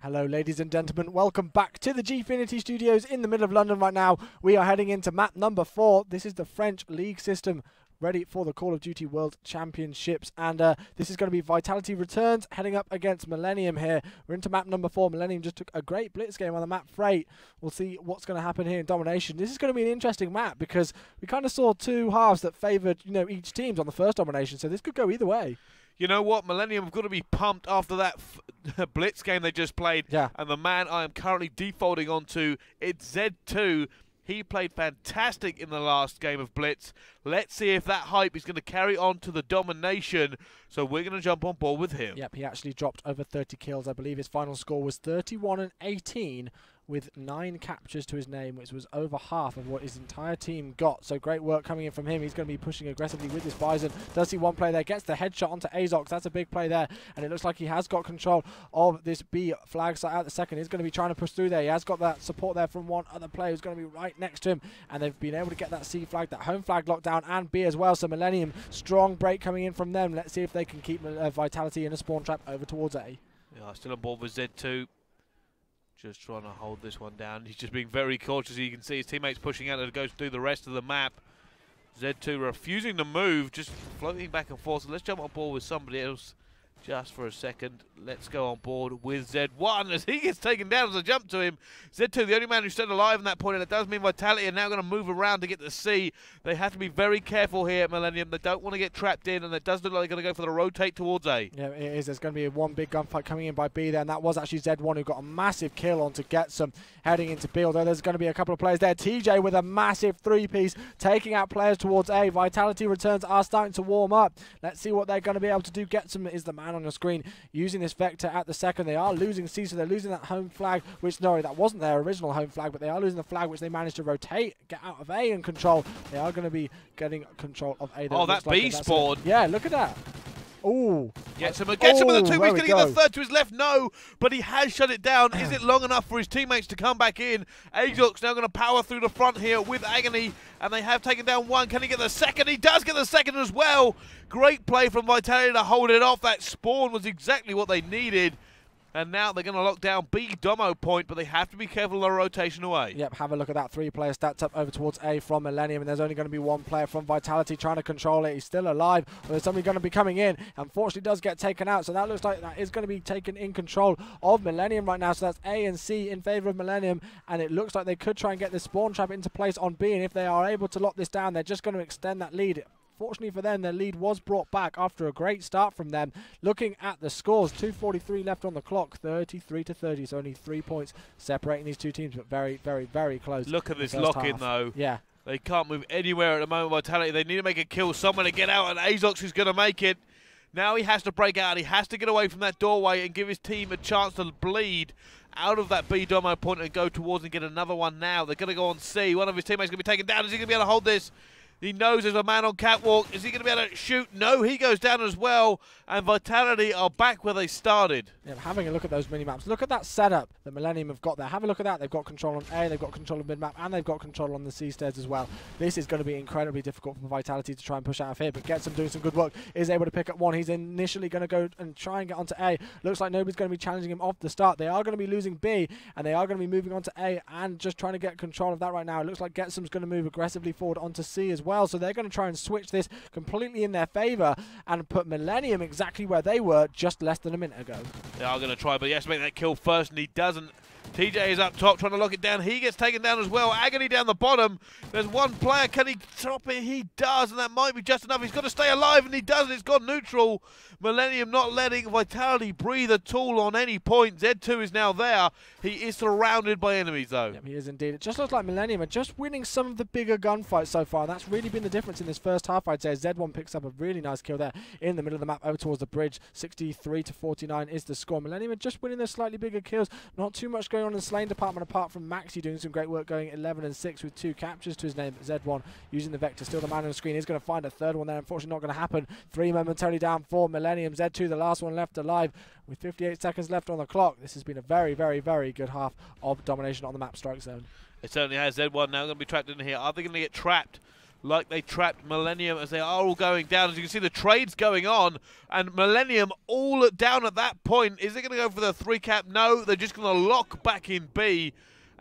Hello ladies and gentlemen, welcome back to the Gfinity Studios in the middle of London right now. We are heading into map number 4. This is the French League system, ready for the Call of Duty World Championships, and this is going to be Vitality Returns heading up against Millenium here. We're into map number 4. Millenium just took a great Blitz game on the map Freight. We'll see what's going to happen here in Domination. This is going to be an interesting map because we kind of saw two halves that favoured, each teams on the first Domination, so this could go either way. You know what? Millenium have got to be pumped after that Blitz game they just played. Yeah. And the man I am currently defaulting onto, it's Z2. He played fantastic in the last game of Blitz. Let's see if that hype is going to carry on to the Domination. So we're going to jump on board with him. Yep, he actually dropped over 30 kills. I believe his final score was 31-18 with 9 captures to his name, which was over half of what his entire team got. So great work coming in from him. He's going to be pushing aggressively with this Bison. Does see one play there, gets the headshot onto Azox. That's a big play there, and it looks like he has got control of this B flag site out the second. He's going to be trying to push through there. He has got that support there from one other player who's going to be right next to him, and they've been able to get that C flag, that home flag locked down, and B as well. So Millenium, strong break coming in from them. Let's see if they can keep Vitality in a spawn trap over towards A. Yeah, still on board with Z2. Just trying to hold this one down. He's just being very cautious. You can see his teammates pushing out as it goes through the rest of the map. Z2 refusing to move, just floating back and forth. So let's jump on board with somebody else just for a second. Let's go on board with Z1 as he gets taken down as I jump to him. Z2, the only man who's still alive in that point, and it does mean Vitality are now going to move around to get to C. They have to be very careful here at Millenium. They don't want to get trapped in, and it does look like they're going to go for the rotate towards A. Yeah, it is. There's going to be one big gunfight coming in by B there, and that was actually Z1 who got a massive kill on to get some heading into B, although there's going to be a couple of players there. TJ with a massive 3-piece, taking out players towards A. Vitality Returns are starting to warm up. Let's see what they're going to be able to do. Get some is the man on the screen using this Vector at the second. They are losing C, so they're losing that home flag, which, no, that wasn't their original home flag, but they are losing the flag, which they managed to rotate, get out of A and control. They are going to be getting control of A. Oh, that B spawn. Yeah, look at that. Ooh. Gets him with the 2. He's going to get the third to his left. No, but he has shut it down. Is it long enough for his teammates to come back in? Azox now going to power through the front here with Agony, and they have taken down one. Can he get the second? He does get the second as well. Great play from Vitality to hold it off. That spawn was exactly what they needed. And now they're going to lock down B Domo point, but they have to be careful of the rotation away. Yep, have a look at that 3-player stacked up over towards A from Millenium, and there's only going to be one player from Vitality trying to control it. He's still alive, but there's somebody going to be coming in. Unfortunately, does get taken out, so that looks like that is going to be taken in control of Millenium right now. So that's A and C in favor of Millenium, and it looks like they could try and get this spawn trap into place on B, and if they are able to lock this down, they're just going to extend that lead. Fortunately for them, their lead was brought back after a great start from them. Looking at the scores, 2:43 left on the clock, 33-30. So only 3 points separating these two teams, but very, very, very close. Look at this lock-in, though. Yeah. They can't move anywhere at the moment, Vitality. They need to make a kill, someone to get out, and Azox is going to make it. Now he has to break out. He has to get away from that doorway and give his team a chance to bleed out of that B Domo point and go towards and get another one now. They're going to go on C. One of his teammates is going to be taken down. Is he going to be able to hold this? He knows there's a man on catwalk. Is he going to be able to shoot? No, he goes down as well. And Vitality are back where they started. Yeah, having a look at those mini-maps. Look at that setup that Millenium have got there. Have a look at that. They've got control on A, they've got control of mid-map, and they've got control on the C stairs as well. This is going to be incredibly difficult for Vitality to try and push out of here, but Getsum doing some good work. Is able to pick up one. He's initially going to go and try and get onto A. Looks like nobody's going to be challenging him off the start. They are going to be losing B, and they are going to be moving on to A and just trying to get control of that right now. It looks like Getsum's going to move aggressively forward onto C as well, so they're going to try and switch this completely in their favor and put Millenium exactly where they were just less than a minute ago. They are going to try, but he has to make that kill first, and he doesn't. TJ is up top trying to lock it down. He gets taken down as well. Agony down the bottom. There's one player. Can he top it? He does, and that might be just enough. He's got to stay alive, and he does. It's gone neutral. Millenium not letting Vitality breathe at all on any point. Z2 is now there. He is surrounded by enemies, though. Yep, he is indeed. It just looks like Millenium are just winning some of the bigger gunfights so far, and that's really been the difference in this first half, I'd say. Z1 picks up a really nice kill there in the middle of the map over towards the bridge. 63-49 is the score. Millenium are just winning those slightly bigger kills. Not too much going on in the slaying department apart from Maxi doing some great work, going 11-6 with 2 captures to his name. Z1 using the Vector, still the man on the screen. He's going to find a third one there. Unfortunately not going to happen. 3 momentarily down for Millenium. Z2 the last one left alive with 58 seconds left on the clock. This has been a very, very, very good half of domination on the map Strikezone. It certainly has. Z1 now going to be trapped in here. Are they going to get trapped like they trapped Millenium as they are all going down. As you can see, the trade's going on, and Millenium all down at that point. Is it going to go for the 3-cap? No, they're just going to lock back in B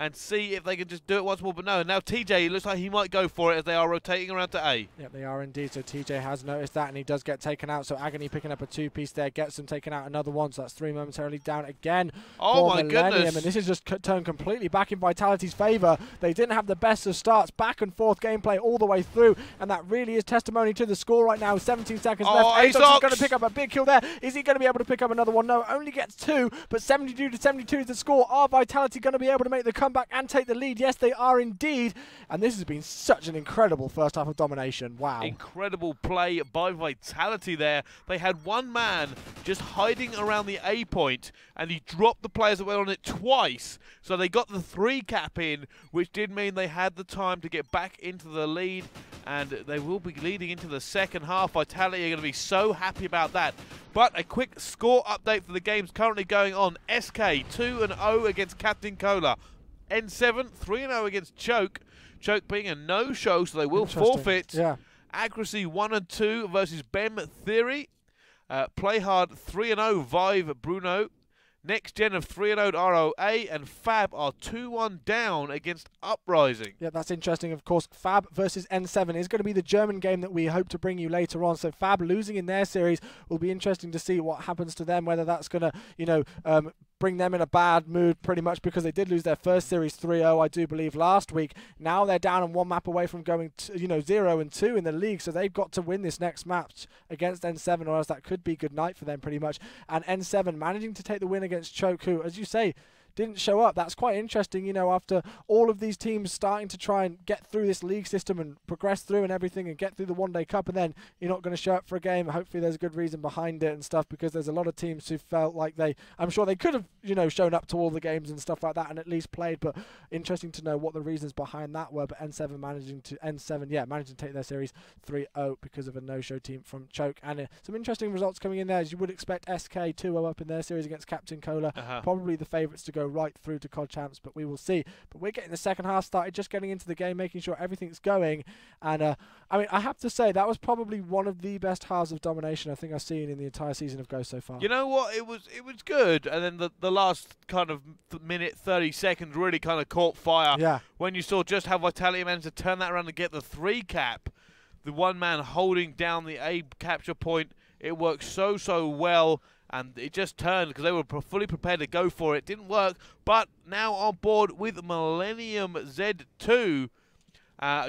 and see if they can just do it once more. But no, now TJ looks like he might go for it as they are rotating around to A. Yep, they are indeed. So TJ has noticed that, and he does get taken out. So Agony picking up a 2-piece there, gets him taken out another one. So that's 3 momentarily down again. Oh my Millenium. goodness. And this is just turned completely back in Vitality's favour. They didn't have the best of starts, back and forth gameplay all the way through, and that really is testimony to the score right now. 17 seconds left. Azox is going to pick up a big kill there. Is he going to be able to pick up another one? No, only gets 2, but 72 to 72 is the score. Are Vitality going to be able to make the comeback and take the lead? Yes, they are indeed. And this has been such an incredible first half of Domination. Wow. Incredible play by Vitality there. They had one man just hiding around the A point, and he dropped the players that went on it twice. So they got the 3-cap in, which did mean they had the time to get back into the lead, and they will be leading into the second half. Vitality are going to be so happy about that. But a quick score update for the games currently going on. SK 2-0 against Captain Cola. N7 3-0 against Choke. Choke being a no-show, so they will forfeit. Yeah. Accuracy 1-2 versus Bem Theory. Play Hard 3-0 Vive Bruno. Next Gen of 3-0 ROA, and Fab are 2-1 down against Uprising. Yeah, that's interesting. Of course, Fab versus N7 is going to be the German game that we hope to bring you later on. So Fab losing in their series will be interesting to see what happens to them, whether that's going to, bring them in a bad mood pretty much, because they did lose their first series 3-0, I do believe, last week. Now they're down and 1 map away from going to, 0-2 in the league, so they've got to win this next match against N7, or else that could be good night for them pretty much. And N7 managing to take the win against Choke, who, as you say, didn't show up. That's quite interesting, after all of these teams starting to try and get through this league system and progress through and everything and get through the one-day cup, and then you're not going to show up for a game. Hopefully there's a good reason behind it and stuff, because there's a lot of teams who felt like I'm sure they could have, shown up to all the games and stuff like that and at least played, but interesting to know what the reasons behind that were. But N7 managing to take their series 3-0 because of a no-show team from Choke. And some interesting results coming in there, as you would expect. SK 2-0 up in their series against Captain Cola. Probably the favourites to go right through to COD Champs, but we will see. But we're getting the second half started, just getting into the game, making sure everything's going. And I have to say, that was probably one of the best halves of Domination I think I've seen in the entire season of Go so far. You know what? It was good, and then the last kind of minute 30 seconds really kind of caught fire. Yeah. When you saw just how Vitality managed to turn that around and get the 3-cap, the one man holding down the A capture point. It worked so well. And it just turned because they were fully prepared to go for it. Didn't work, but now on board with Millennium Z2.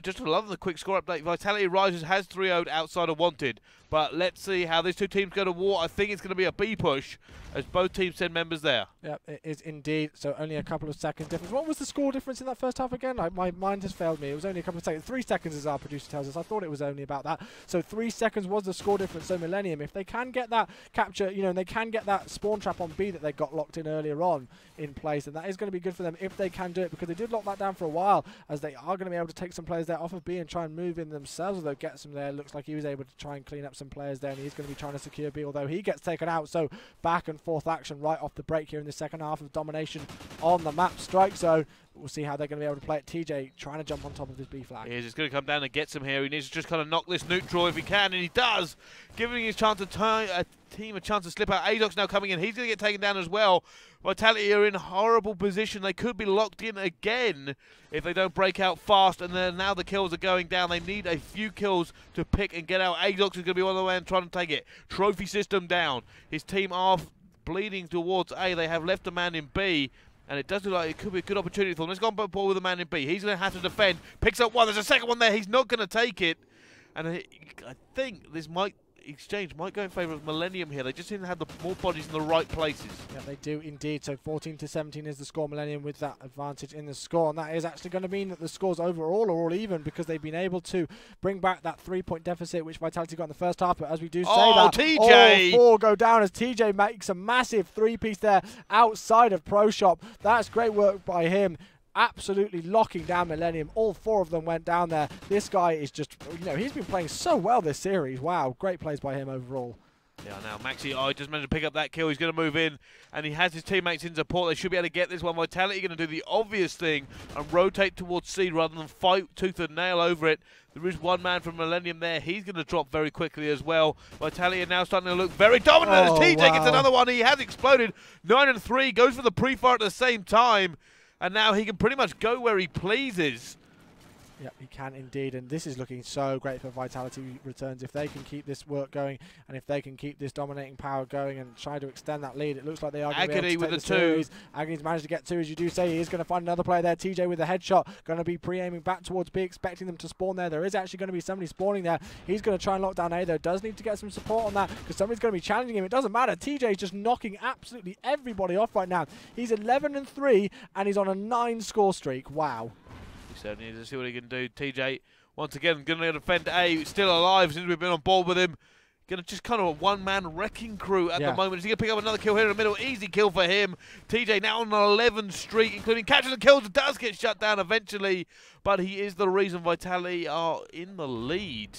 Just love the quick score update. Vitality Rises has 3-0'd outside of Wanted. But let's see how these two teams go to war. I think it's going to be a B push as both teams send members there. Yep, it is indeed. So only a couple of seconds difference. What was the score difference in that first half again? My mind has failed me. It was only a couple of seconds. 3 seconds, as our producer tells us. I thought it was only about that. So 3 seconds was the score difference. So Millennium, if they can get that capture, and they can get that spawn trap on B that they got locked in earlier on in place, and that is going to be good for them if they can do it, because they did lock that down for a while, as they are going to be able to take some players there off of B and try and move in themselves. Although gets them there, looks like he was able to try and clean up some players there, and he's going to be trying to secure B, although he gets taken out. So back and forth action right off the break here in the second half of Domination on the map Strikezone. We'll see how they're going to be able to play it. TJ trying to jump on top of this B flag. He is. He's going to come down and get some here. He needs to just kind of knock this neutral if he can, and he does, giving his chance to team a chance to slip out. Azox now coming in. He's going to get taken down as well. Vitality are in a horrible position. They could be locked in again if they don't break out fast, and then now the kills are going down. They need a few kills to pick and get out. Azox is going to be on the way and trying to take it. Trophy system down. His team are bleeding towards A. They have left a man in B, and it does look like it could be a good opportunity for them. Let's go on ball with a man in B. He's going to have to defend. Picks up one. There's a second one there. He's not going to take it. And I think this exchange might go in favour of Millennium here. They just seem to have the more bodies in the right places. Yeah, they do indeed. So 14 to 17 is the score. Millennium with that advantage in the score, and that is actually going to mean that the scores overall are all even, because they've been able to bring back that 3-point deficit which Vitality got in the first half. But as we do say that, TJ! all 4 go down as TJ makes a massive 3-piece there outside of Pro Shop. That's great work by him. Absolutely locking down Millennium. All 4 of them went down there. This guy is just, he's been playing so well this series. Wow, great plays by him overall. Yeah, now Maxi, just managed to pick up that kill. He's going to move in, and he has his teammates in support. They should be able to get this one. Vitality going to do the obvious thing and rotate towards C rather than fight tooth and nail over it. There is one man from Millenium there. He's going to drop very quickly as well. Vitality are now starting to look very dominant as TJ gets another one. He has exploded. 9 and 3, goes for the pre-fire at the same time, and now he can pretty much go where he pleases. Yep, he can indeed, and this is looking so great for Vitality Returns. If they can keep this work going, and if they can keep this dominating power going and try to extend that lead, it looks like they are going to be able to take the series. Agony's managed to get 2, as you do say. He is going to find another player there. TJ with a headshot, going to be pre-aiming back towards B, expecting them to spawn there. There is actually going to be somebody spawning there. He's going to try and lock down A, though. Does need to get some support on that, because somebody's going to be challenging him. It doesn't matter. TJ is just knocking absolutely everybody off right now. He's 11 and 3, and he's on a 9-score streak. Wow. Certainly needs to see what he can do. TJ, once again, going to defend A, still alive since we've been on board with him. Going to just kind of a one-man wrecking crew at the moment. Is he going to pick up another kill here in the middle? Easy kill for him. TJ now on an 11 streak, including catches and kills. It does get shut down eventually, but he is the reason Vitality are in the lead.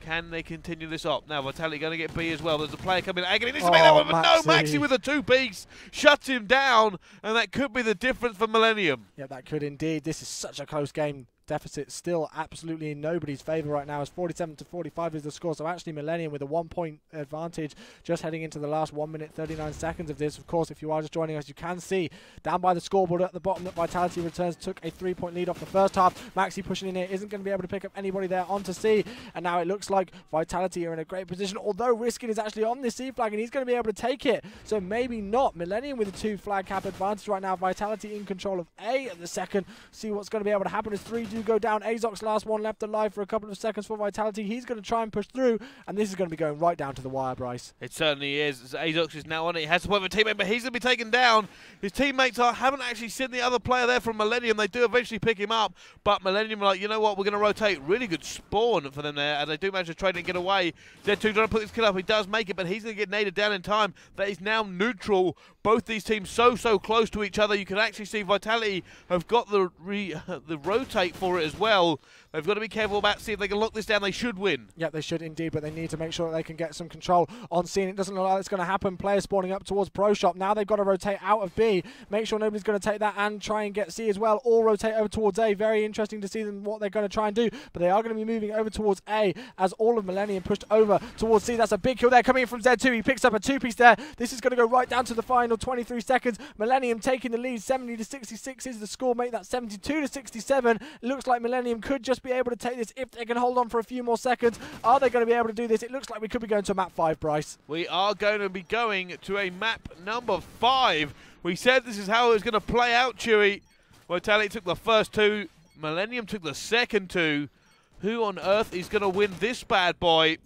Can they continue this up? Now Vitality going to get B as well. There's a player coming. Agony needs to make that one, but no, Maxi with a 2-piece shuts him down, and that could be the difference for Millenium. Yeah, that could indeed. This is such a close game. Deficit still absolutely in nobody's favour right now, as 47 to 45 is the score. So actually Millenium with a 1-point advantage just heading into the last 1 minute 39 seconds of this. Of course, if you are just joining us, you can see down by the scoreboard at the bottom that Vitality Returns took a 3-point lead off the first half. Maxi pushing in here, isn't going to be able to pick up anybody there onto C, and now it looks like Vitality are in a great position, although Riskin is actually on this C flag and he's going to be able to take it, so maybe not. Millenium with a 2 flag cap advantage right now. Vitality in control of A at the second. See what's going to be able to happen as 3 do go down. Azok's last one left alive for a couple of seconds for Vitality. He's going to try and push through, and this is going to be going right down to the wire, Bryce. It certainly is. Azok is now on it. He has to point with a teammate, but he's going to be taken down. His teammates haven't actually seen the other player there from Millenium. They do eventually pick him up, but Millenium are like, you know what, we're going to rotate. Really good spawn for them there, and they do manage to trade and get away. Z2 trying to put this kill up. He does make it, but he's going to get naded down in time. That is now neutral. Both these teams so close to each other. You can actually see Vitality have got the rotate for it as well. They've got to be careful about see if they can lock this down. They should win. Yeah, they should indeed, but they need to make sure that they can get some control on scene. It doesn't look like it's going to happen. Players spawning up towards Pro Shop. Now they've got to rotate out of B. Make sure nobody's going to take that and try and get C as well. Or rotate over towards A. Very interesting to see them what they're going to try and do. But they are going to be moving over towards A as all of Millenium pushed over towards C. That's a big kill there coming in from Z2. He picks up a 2-piece there. This is going to go right down to the final 23 seconds. Millenium taking the lead. 70 to 66 is the score. Make that 72 to 67. It looks like Millenium could just be able to take this if they can hold on for a few more seconds. Are they going to be able to do this? It looks like we could be going to map 5, Bryce. We are going to be going to a map number 5. We said this is how it was going to play out, Chewy. Vitality took the first 2. Millenium took the second 2. Who on earth is going to win this bad boy?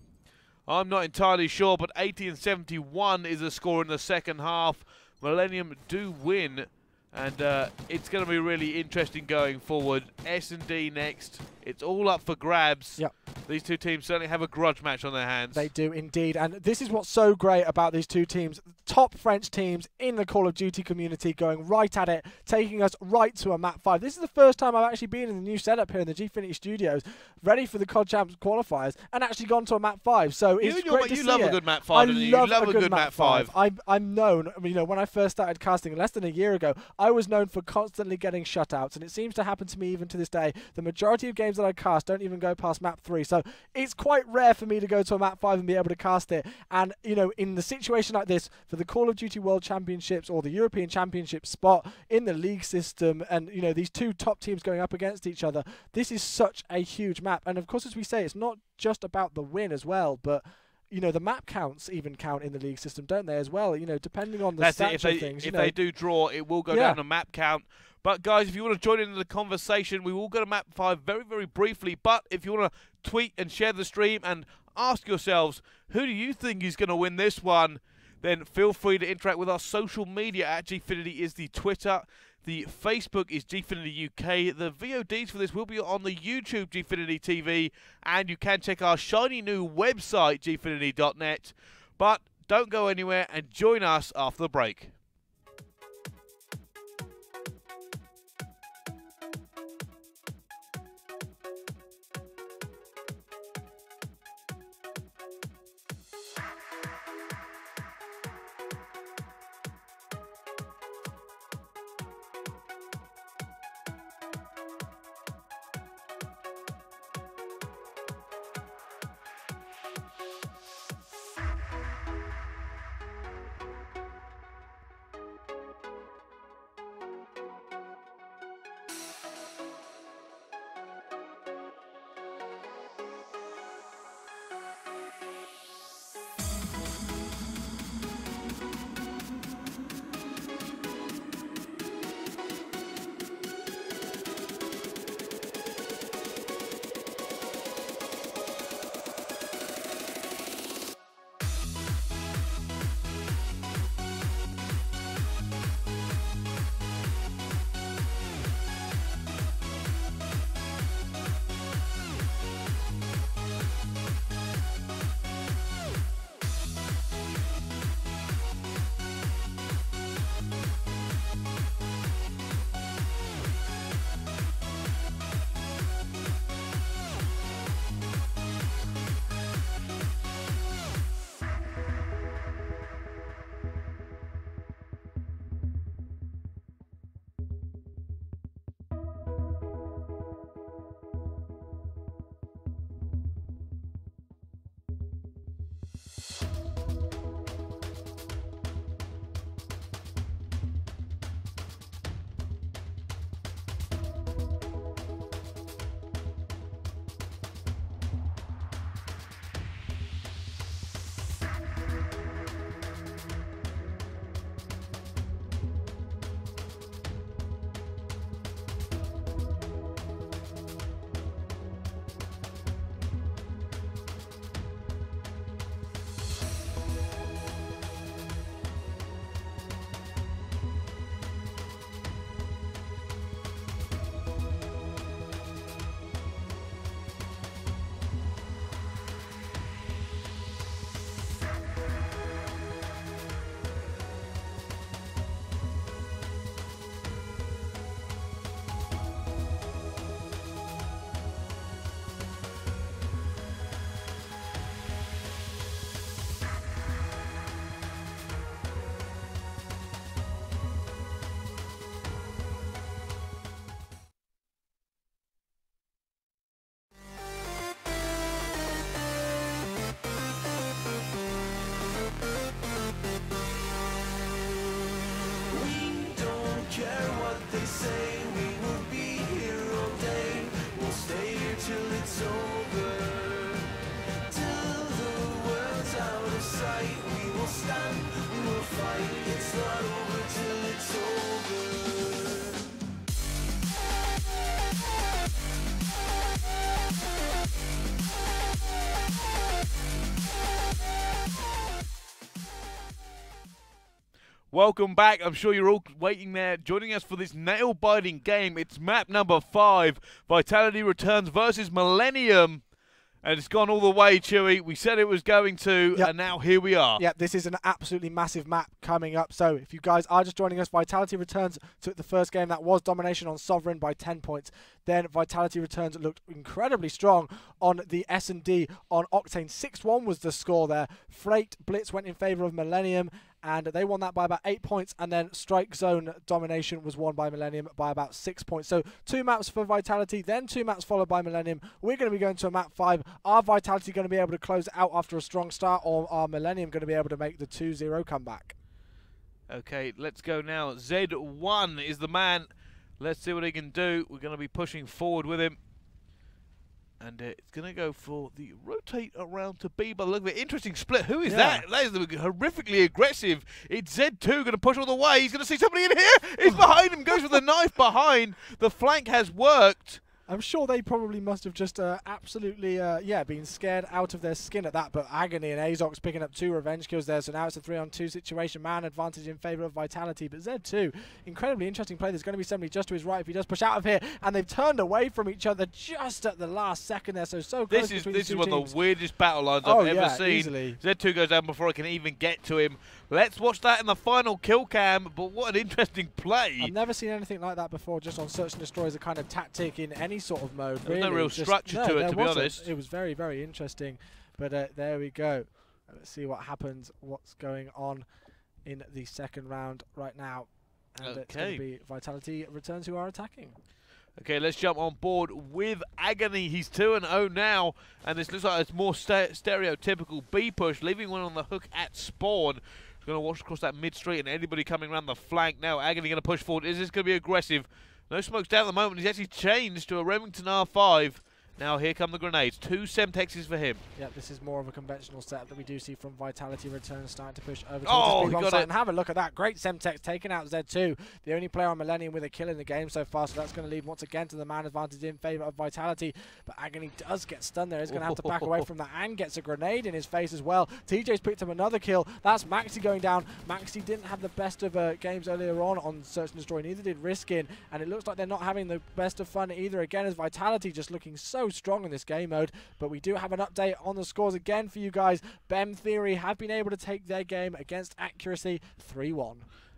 I'm not entirely sure, but 80 and 71 is the score in the second half. Millenium do win, and it's going to be really interesting going forward. S&D next. It's all up for grabs. Yep. These two teams certainly have a grudge match on their hands. They do indeed, and this is what's so great about these two teams. Top French teams in the Call of Duty community going right at it, taking us right to a map 5. This is the first time I've actually been in the new setup here in the Gfinity studios, ready for the COD Champs qualifiers, and actually gone to a map 5. So it's great to see it. You love a good map 5, don't you? You love a good map 5. I'm known, I mean, you know, when I first started casting less than a year ago, I was known for constantly getting shutouts, and it seems to happen to me even to this day. The majority of games that I cast don't even go past map 3, so it's quite rare for me to go to a map 5 and be able to cast it. And, you know, in the situation like this, for the Call of Duty World Championships or the European Championship spot in the league system, and, you know, these two top teams going up against each other, this is such a huge map. And, of course, as we say, it's not just about the win as well, but you know, the map counts even count in the league system, don't they, as well? You know, depending on the stats of things. If they do draw, it will go down the map count. But, guys, if you want to join in the conversation, we will go to map 5 very, very briefly. But if you want to tweet and share the stream and ask yourselves, who do you think is going to win this one, then feel free to interact with our social media. At Gfinity is the Twitter. The Facebook is Gfinity UK. The VODs for this will be on the YouTube Gfinity TV. And you can check our shiny new website, gfinity.net. But don't go anywhere and join us after the break. Welcome back. I'm sure you're all waiting there, joining us for this nail-biting game. It's map number 5, Vitality Returns versus Millenium. And it's gone all the way, Chewy. We said it was going to, and now here we are. Yeah, this is an absolutely massive map coming up. So if you guys are just joining us, Vitality Returns took the first game. That was Domination on Sovereign by 10 points. Then Vitality Returns looked incredibly strong on the S&D on Octane. 6-1 was the score there. Freight Blitz went in favor of Millenium, and they won that by about 8 points. And then Strikezone Domination was won by Millenium by about 6 points. So 2 maps for Vitality, then 2 maps followed by Millenium. We're going to be going to a map 5. Are Vitality going to be able to close it out after a strong start, or are Millenium going to be able to make the 2-0 comeback? Okay, let's go now. Z1 is the man. Let's see what he can do. We're going to be pushing forward with him. And it's going to go for the rotate around to B. But look at the interesting split. Who is that? That is horrifically aggressive. It's Z2 going to push all the way. He's going to see somebody in here. He's behind him. Goes with the knife behind. The flank has worked. I'm sure they probably must have just absolutely, been scared out of their skin at that. But Agony and Azox picking up 2 revenge kills there. So now it's a 3-on-2 situation. Man advantage in favour of Vitality. But Z2, incredibly interesting play. There's going to be somebody just to his right if he does push out of here. And they've turned away from each other just at the last second there. So close. This is one of the weirdest battle lines I've ever seen. Easily. Z2 goes down before I can even get to him. Let's watch that in the final kill cam. But what an interesting play. I've never seen anything like that before, just on Search and Destroy as a kind of tactic in any sort of mode. There's no real structure to it, to be honest. It was very, very interesting. But there we go. Let's see what happens, what's going on in the second round right now. And it's going to be Vitality Returns who are attacking. Okay, let's jump on board with Agony. He's 2-0 now, and this looks like it's more stereotypical B push, leaving one on the hook at spawn. He's going to watch across that mid street, and anybody coming around the flank now. Agony going to push forward. Is this going to be aggressive? No smokes down at the moment. He's actually changed to a Remington R5. Now here come the grenades. 2 Semtexes for him. Yeah, this is more of a conventional setup that we do see from Vitality Returns, starting to push over towards the speed site. And have a look at that. Great Semtex taking out Z2. The only player on Millenium with a kill in the game so far. So that's going to lead once again to the man advantage in favour of Vitality. But Agony does get stunned there. He's going to have to back away from that and gets a grenade in his face as well. TJ's picked up another kill. That's Maxi going down. Maxi didn't have the best of games earlier on Search and Destroy. Neither did Riskin. And it looks like they're not having the best of fun either. Again, as Vitality just looking so strong in this game mode. But we do have an update on the scores again for you guys. BEM Theory have been able to take their game against Accuracy 3-1.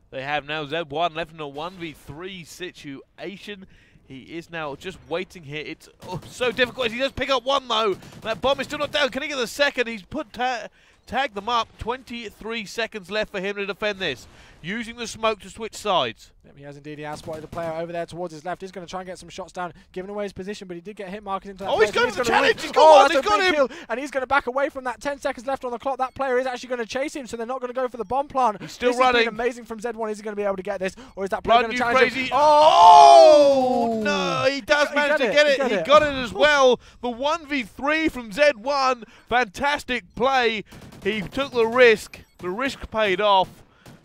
They have now Z1 left in a 1v3 situation. He is now just waiting here. It's so difficult. He does pick up one though. That bomb is still not down. Can he get the second? He's put tagged them up. 23 seconds left for him to defend this. Using the smoke to switch sides. He has indeed. He has spotted the player over there towards his left. He's going to try and get some shots down, giving away his position, but he did get hit markers into that. Oh, he's going for the challenge. He's got one. He's got him. Kill, and he's going to back away from that. 10 seconds left on the clock. That player is actually going to chase him, so they're not going to go for the bomb plant. He's still running. This has been amazing from Z1. Is he going to be able to get this, or is that player going to challenge crazy him? Oh no! He does manage to get it. He got it as well. The 1v3 from Z1. Fantastic play. He took the risk. The risk paid off.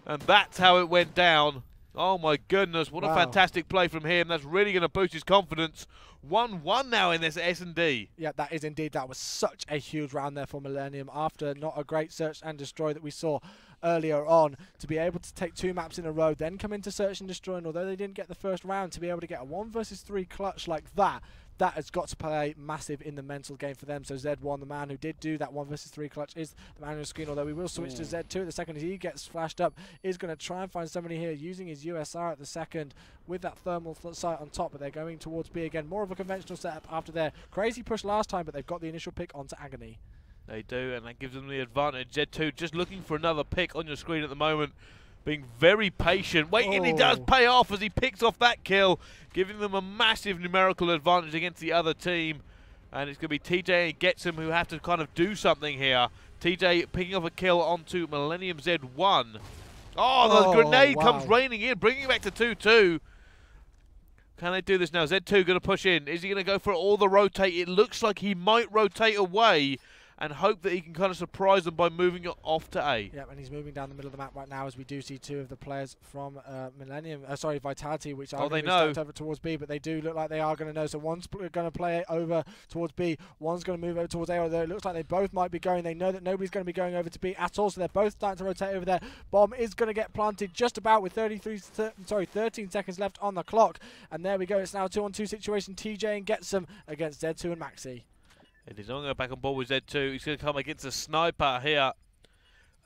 And that's how it went down. Oh my goodness, what a fantastic play from him. That's really going to boost his confidence. 1-1 now in this S&D. Yeah, that is indeed. That was such a huge round there for Millenium after not a great Search and Destroy that we saw earlier on. To be able to take 2 maps in a row, then come into Search and Destroy, and although they didn't get the first round, to be able to get a 1 versus 3 clutch like that, that has got to play massive in the mental game for them. So Z1, the man who did do that 1 versus 3 clutch, is the man on the screen, although we will switch to Z2 at the second as he gets flashed up. Is going to try and find somebody here using his USR at the second with that thermal sight on top, but they're going towards B again. More of a conventional setup after their crazy push last time, but they've got the initial pick onto Agony. They do, and that gives them the advantage. Z2 just looking for another pick on your screen at the moment. Being very patient, waiting, he does pay off as he picks off that kill, giving them a massive numerical advantage against the other team. And it's going to be TJ and Getsom who have to kind of do something here. TJ picking off a kill onto Millenium Z1. Oh, the grenade comes raining in, bringing it back to 2-2. Can they do this now? Z2 going to push in. Is he going to go for all the rotate? It looks like he might rotate away. and hope that he can kind of surprise them by moving it off to A. Yep, and he's moving down the middle of the map right now as we do see two of the players from Vitality, which are going to be stacked over towards B, but they do look like they are going to know. So one's going to play over towards B, one's going to move over towards A, although it looks like they both might be going. They know that nobody's going to be going over to B at all, so they're both starting to rotate over there. Bomb is going to get planted just about with 13 seconds left on the clock, and there we go. It's now a 2-on-2 situation. TJ and Getsum against Z2 and Maxi. It is not going to go back on board with Z2. He's going to come against a sniper here.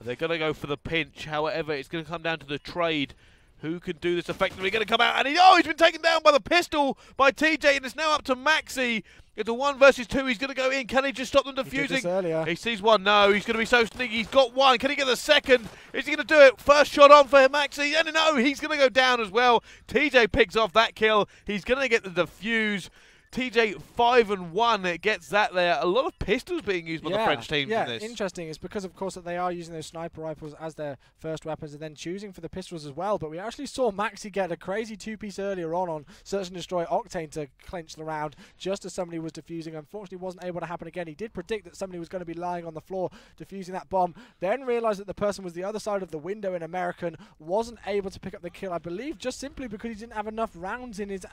They're going to go for the pinch. However, it's going to come down to the trade. Who can do this effectively? Going to come out, and he's been taken down by the pistol by TJ, and it's now up to Maxi. It's a 1 versus 2. He's going to go in. Can he just stop them defusing? He sees one. No, he's going to be so sneaky. He's got one. Can he get the second? Is he going to do it? First shot on for Maxi. And no, he's going to go down as well. TJ picks off that kill. He's going to get the defuse. TJ 5-1, it gets that there. A lot of pistols being used by the French teams in this. Interesting. It's because, of course, that they are using those sniper rifles as their first weapons and then choosing for the pistols as well. But we actually saw Maxi get a crazy 2-piece earlier on Search and Destroy Octane to clinch the round just as somebody was defusing. Unfortunately, wasn't able to happen again. He did predict that somebody was going to be lying on the floor defusing that bomb, then realized that the person was the other side of the window in American, wasn't able to pick up the kill, I believe, just simply because he didn't have enough rounds in his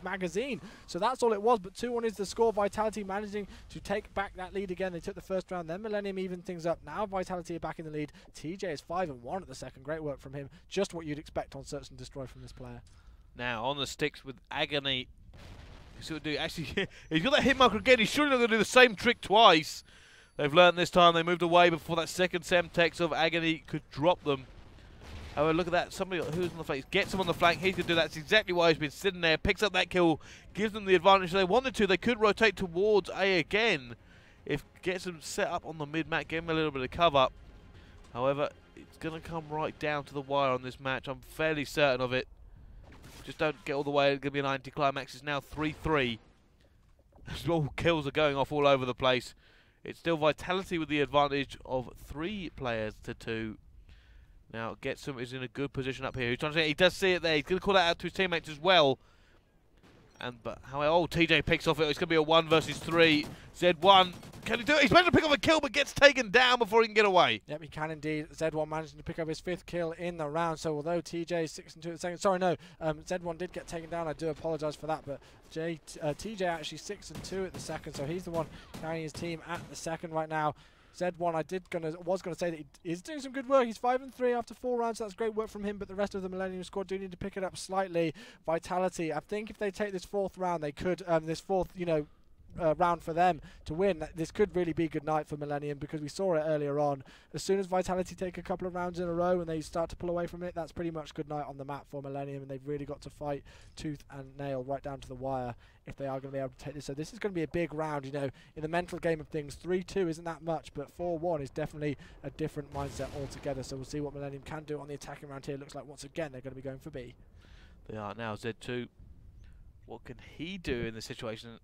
magazine. So that's all it was, but 2-1 is the score. Vitality managing to take back that lead again. They took the first round, then Millenium even things up. Now Vitality are back in the lead. TJ is 5-1 at the second. Great work from him. Just what you'd expect on Search and Destroy from this player. Now on the sticks with Agony. Actually, he's got that hit marker again. He's surely not going to do the same trick twice. They've learned this time. They moved away before that second Semtex of Agony could drop them. Oh, look at that. Somebody who's on the face gets him on the flank. He's going to do that. That's exactly why he's been sitting there. Picks up that kill. Gives them the advantage. If they wanted to, they could rotate towards A again. If gets them set up on the mid-map, give him a little bit of cover. However, it's going to come right down to the wire on this match. I'm fairly certain of it. Just don't get all the way. It's going to be an anti-climax. It's now 3-3. All kills are going off all over the place. It's still Vitality with the advantage of 3 players to 2. Now, Getsum is in a good position up here. He's trying to say, he does see it there. He's going to call that out to his teammates as well. But TJ picks off it. It's going to be a 1 versus 3. Z1, can he do it? He's managed to pick up a kill, but gets taken down before he can get away. Yep, he can indeed. Z1 managing to pick up his 5th kill in the round. So although TJ is 6-2 at the second, sorry, no, Z1 did get taken down. I do apologise for that, but TJ actually 6-2 at the second. So he's the one carrying his team at the second right now. Z1, was gonna say that he is doing some good work. He's 5-3 after 4 rounds. So that's great work from him. But the rest of the Millenium squad do need to pick it up slightly. Vitality, I think if they take this 4th round, they could this 4th, round for them to win. This could really be good night for Millenium because we saw it earlier on. As soon as Vitality take a couple of rounds in a row and they start to pull away from it, that's pretty much good night on the map for Millenium, and they've really got to fight tooth and nail right down to the wire if they are going to be able to take this. So this is going to be a big round, in the mental game of things. 3-2 isn't that much, but 4-1 is definitely a different mindset altogether. So we'll see what Millenium can do on the attacking round here. Looks like once again they're going to be going for B. They are now. Z2, what can he do in this situation?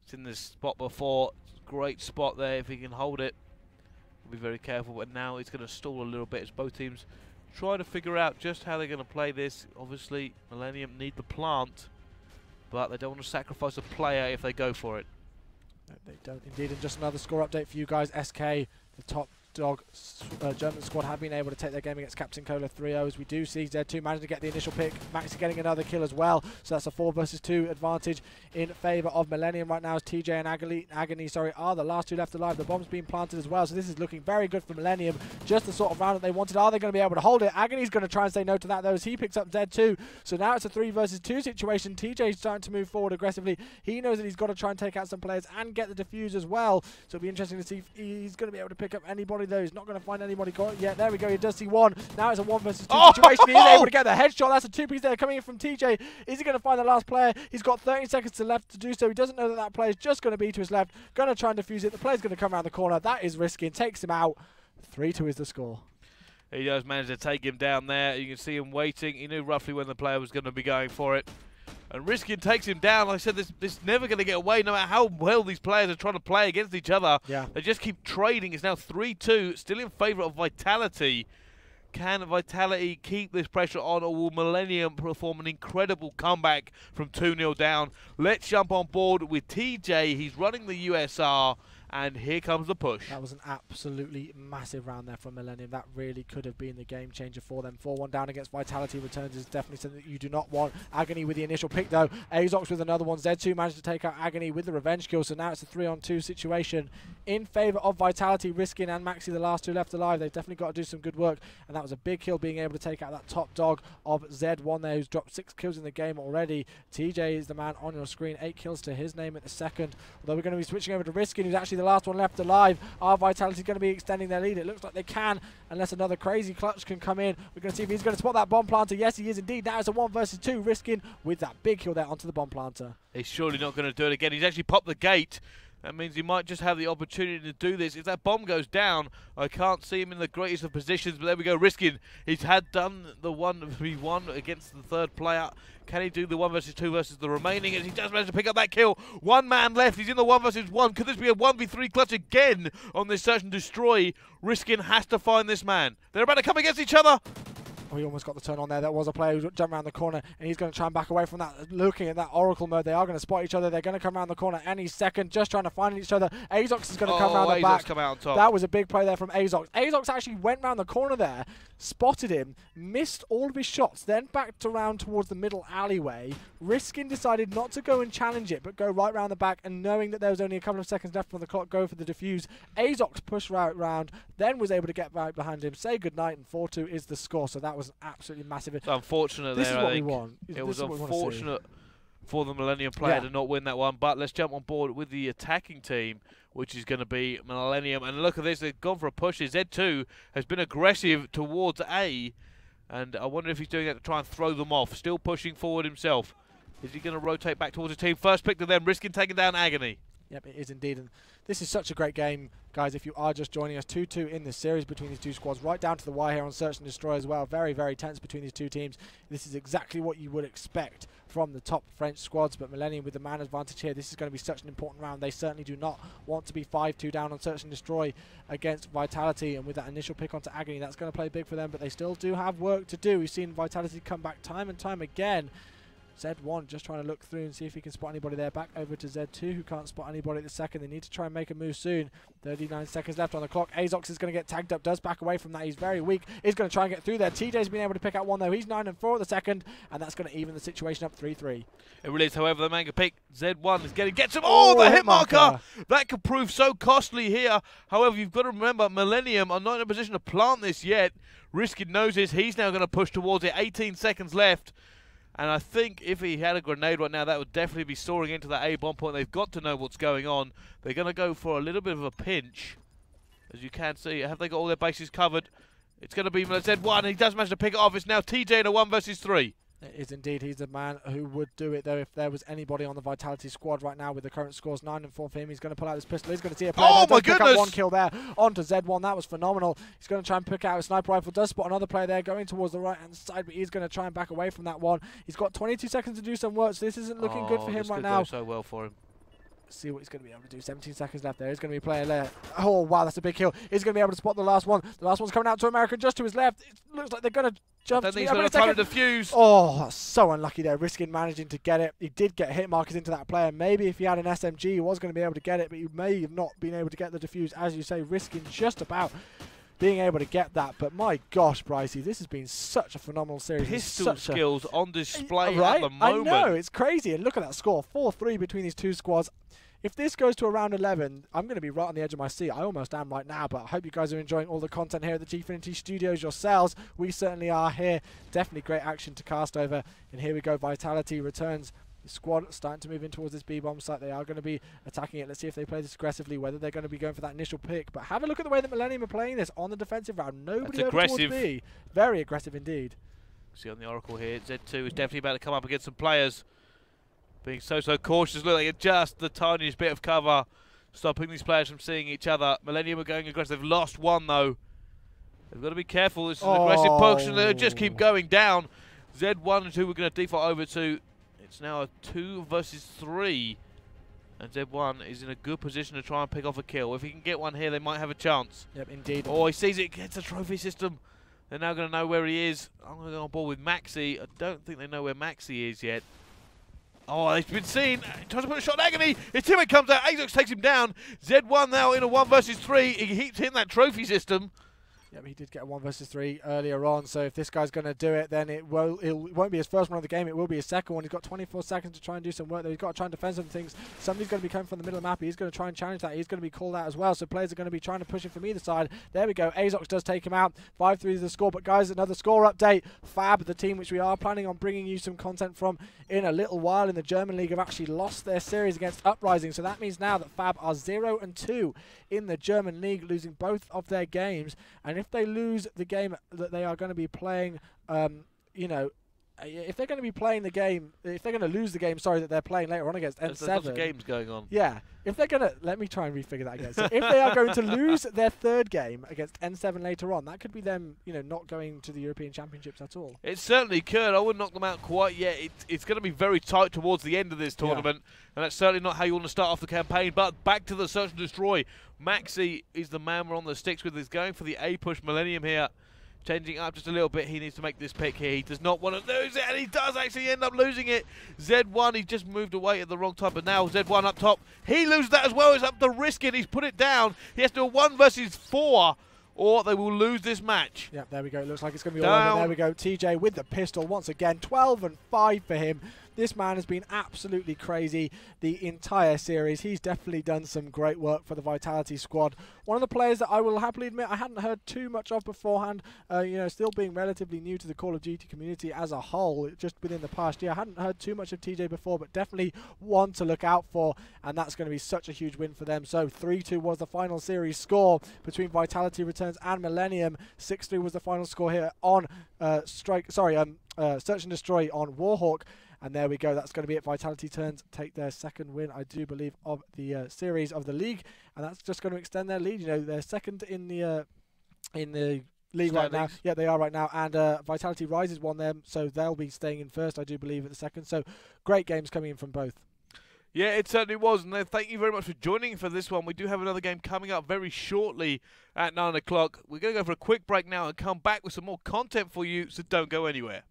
It's in this spot before. Great spot there if he can hold it. We'll be very careful, but now it's going to stall a little bit as both teams try to figure out just how they're going to play this. Obviously, Millenium need the plant, but they don't want to sacrifice a player if they go for it. No, they don't indeed. And just another score update for you guys. SK, the top dog German squad, have been able to take their game against Captain Cola 3-0. As we do see Z2 managing to get the initial pick. Maxi getting another kill as well. So that's a 4 versus 2 advantage in favour of Millenium right now, as TJ and Agony are the last 2 left alive. The bomb's being planted as well. So this is looking very good for Millenium. Just the sort of round that they wanted. Are they going to be able to hold it? Agony's going to try and say no to that though, as he picks up Z2. So now it's a 3 versus 2 situation. TJ's starting to move forward aggressively. He knows that he's got to try and take out some players and get the defuse as well. So it'll be interesting to see if he's going to be able to pick up anybody though. He's not going to find anybody yet. There we go. He does see one. Now it's a 1 versus 2 situation. He's able to get the headshot. That's a 2-piece there coming in from TJ. Is he going to find the last player? He's got 30 seconds left to do so. He doesn't know that that player is just going to be to his left. Going to try and defuse it. The player's going to come around the corner. That is risky and takes him out. 3-2 is the score. He does manage to take him down there. You can see him waiting. He knew roughly when the player was going to be going for it. And Riskin takes him down. Like I said, this is never going to get away, no matter how well these players are trying to play against each other. Yeah. They just keep trading. It's now 3-2, still in favour of Vitality. Can Vitality keep this pressure on, or will Millenium perform an incredible comeback from 2-0 down? Let's jump on board with TJ. He's running the USR, And here comes the push. That was an absolutely massive round there from Millenium. That really could have been the game changer for them. 4-1 down against Vitality returns is definitely something that you do not want. Agony with the initial pick though. Azox with another one. Z2 managed to take out Agony with the revenge kill. So now it's a 3-on-2 situation in favour of Vitality. Riskin and Maxi, the last two left alive. They've definitely got to do some good work. And that was a big kill, being able to take out that top dog of Z1 there, who's dropped 6 kills in the game already. TJ is the man on your screen. 8 kills to his name at the second. Although we're going to be switching over to Riskin, who's actually the last one left alive. Are Vitality going to be extending their lead? It looks like they can, unless another crazy clutch can come in. We're going to see if he's going to spot that bomb planter. Yes, he is indeed. Now it's a 1 versus 2. Riskin with that big kill there onto the bomb planter. He's surely not going to do it again. He's actually popped the gate. That means he might just have the opportunity to do this. If that bomb goes down, I can't see him in the greatest of positions, but there we go, Riskin. He's had done the 1v1 against the third player. Can he do the 1 versus 2 versus the remaining? As he does manage to pick up that kill. 1 man left. He's in the 1 versus 1. Could this be a 1v3 clutch again on this search and destroy? Riskin has to find this man. They're about to come against each other. Oh, he almost got the turn on there. That was a player who jumped around the corner, and he's going to try and back away from that. Looking at that Oracle mode, they are going to spot each other. They're going to come around the corner any second, just trying to find each other. Azox is going to come around the back. Come out on top. That was a big play there from Azox. Azox actually went round the corner there, spotted him, missed all of his shots, then backed around towards the middle alleyway. Riskin decided not to go and challenge it, but go right round the back, and knowing that there was only a couple of seconds left on the clock, go for the defuse. Azox pushed right round, then was able to get right behind him, say goodnight, and 4-2 is the score. So that was absolutely massive. It's unfortunate this there, is what I think. we want. It was unfortunate for the Millenium player to not win that one, but let's jump on board with the attacking team, which is going to be Millenium. And look at this, they've gone for a push. Z2 has been aggressive towards A, and I wonder if he's doing that to try and throw them off. Still pushing forward himself. Is he going to rotate back towards the team? First pick to them, Riskin taking down Agony. Yep, it is indeed. And this is such a great game, guys. If you are just joining us, 2-2 in this series between these two squads, right down to the wire here on Search and Destroy as well. Very, very tense between these two teams. This is exactly what you would expect from the top French squads, but Millenium with the man advantage here. This is going to be such an important round. They certainly do not want to be 5-2 down on Search and Destroy against Vitality, and with that initial pick onto Agony, that's going to play big for them, but they still do have work to do. We've seen Vitality come back time and time again. Z1 just trying to look through and see if he can spot anybody there. Back over to Z2, who can't spot anybody at the second. They need to try and make a move soon. 39 seconds left on the clock. Azox is going to get tagged up, does back away from that. He's very weak. He's going to try and get through there. TJ's been able to pick out one, though. He's 9-4 at the second, and that's going to even the situation up 3-3. It really is, however, the man can pick. Z1 is gets him. Oh, the hit marker! That could prove so costly here. However, you've got to remember, Millenium are not in a position to plant this yet. Riskin knows this. He's now going to push towards it. 18 seconds left. And I think if he had a grenade right now, that would definitely be soaring into that A bomb point. They've got to know what's going on. They're going to go for a little bit of a pinch. As you can see, have they got all their bases covered? It's going to be Z1. He does manage to pick it off. It's now TJ in a 1 versus 3. It is indeed. He's the man who would do it, though, if there was anybody on the Vitality squad right now with the current scores 9-4 for him. He's going to pull out his pistol. He's going to see a player. Oh, my goodness! Pick up 1 kill there onto Z1. That was phenomenal. He's going to try and pick out a sniper rifle. Does spot another player there going towards the right-hand side, but he's going to try and back away from that one. He's got 22 seconds to do some work, so this isn't looking good for him right now. So well for him. See what he's going to be able to do. 17 seconds left there. He's going to be playing there. Oh, wow, that's a big kill. He's going to be able to spot the last one. The last one's coming out to American just to his left. It looks like they're going to jump. I think he's going to try to defuse. Oh, that's so unlucky there. Riskin managing to get it. He did get hit markers into that player. Maybe if he had an SMG, he was going to be able to get it, but he may have not been able to get the defuse. As you say, Riskin just about being able to get that. But my gosh, Brycey, this has been such a phenomenal series. Pistol skills on display at the moment. I know, it's crazy. And look at that score. 4-3 between these two squads. If this goes to around 11, I'm going to be right on the edge of my seat. I almost am right now, but I hope you guys are enjoying all the content here at the Gfinity Studios yourselves. We certainly are here. Definitely great action to cast over. And here we go. Vitality returns. The squad starting to move in towards this B-bomb site. They are going to be attacking it. Let's see if they play this aggressively, whether they're going to be going for that initial pick. But have a look at the way that Millenium are playing this on the defensive round. Nobody over towards B. Very aggressive indeed. See on the Oracle here, Z2 is definitely about to come up against some players. Being so cautious, look like just the tiniest bit of cover, stopping these players from seeing each other. Millenium are going aggressive. They've lost one, though. They've got to be careful. This is an aggressive push, and they'll just keep going down. Z1 and 2 we're going to default over to. It's now a 2 versus 3. And Z1 is in a good position to try and pick off a kill. If he can get one here, they might have a chance. Yep, indeed. Oh, he sees it. Gets a trophy system. They're now going to know where he is. I'm going to go on board with Maxi. I don't think they know where Maxi is yet. Oh, he's been seen. He tries to put a shot in agony. His teammate comes out. Azox takes him down. Z1 now in a 1 versus 3. He keeps hitting that trophy system. Yeah, but he did get a 1 versus 3 earlier on, so if this guy's going to do it, then it won't be his first one of the game, it will be his second one. He's got 24 seconds to try and do some work there. He's got to try and defend some things. Somebody's going to be coming from the middle of the map. He's going to try and challenge that. He's going to be called out as well, so players are going to be trying to push him from either side. There we go. Azox does take him out. 5-3 is the score, but guys, another score update. Fab, the team which we are planning on bringing you some content from in a little while in the German League, have actually lost their series against Uprising, so that means now that Fab are 0-2 in the German League, losing both of their games, and if they lose the game that they are going to be playing, you know, if they're going to be playing the game, if they're going to lose the game, sorry, that they're playing later on against N7. There's lots of games going on. Yeah. If they're going to, let me try and refigure that again. So if they are going to lose their third game against N7 later on, that could be them, you know, not going to the European Championships at all. It certainly could. I wouldn't knock them out quite yet. It's going to be very tight towards the end of this tournament, and that's certainly not how you want to start off the campaign. But back to the search and destroy. Maxi is the man we're on the sticks with. He's going for the A push Millennium here. Changing up just a little bit. He needs to make this pick here. He does not want to lose it, and he does actually end up losing it. Z1, he just moved away at the wrong time, but now Z1 up top. He loses that as well. It's up to risk it. He's put it down. He has to do a 1 versus 4, or they will lose this match. Yeah, there we go. It looks like it's going to be all over. There we go. TJ with the pistol once again. 12-5 for him. This man has been absolutely crazy the entire series. He's definitely done some great work for the Vitality squad. One of the players that I will happily admit I hadn't heard too much of beforehand, you know, still being relatively new to the Call of Duty community as a whole, just within the past year. I hadn't heard too much of TJ before, but definitely one to look out for, and that's going to be such a huge win for them. So 3-2 was the final series score between Vitality Returns and Millennium. 6-3 was the final score here on Search and Destroy on Warhawk. And there we go. That's going to be it. Vitality Turns take their second win, I do believe, of the series of the league, and that's just going to extend their lead. You know, they're second in the league right now. Yeah, they are right now. And Vitality Rises won them, so they'll be staying in first, I do believe, at the second. So great games coming in from both. Yeah, it certainly was. And thank you very much for joining for this one. We do have another game coming up very shortly at 9 o'clock. We're going to go for a quick break now and come back with some more content for you, so don't go anywhere.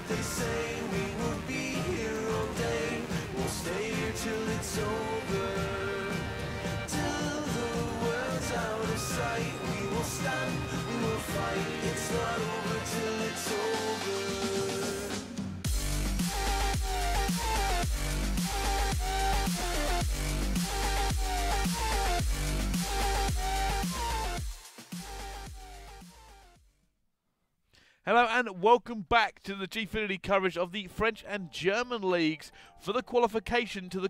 They say we will be here all day. We'll stay here till it's over. Till the world's out of sight. We will stand, we will fight. It's not over till it's over. Hello and welcome back to the Gfinity coverage of the French and German leagues for the qualification to the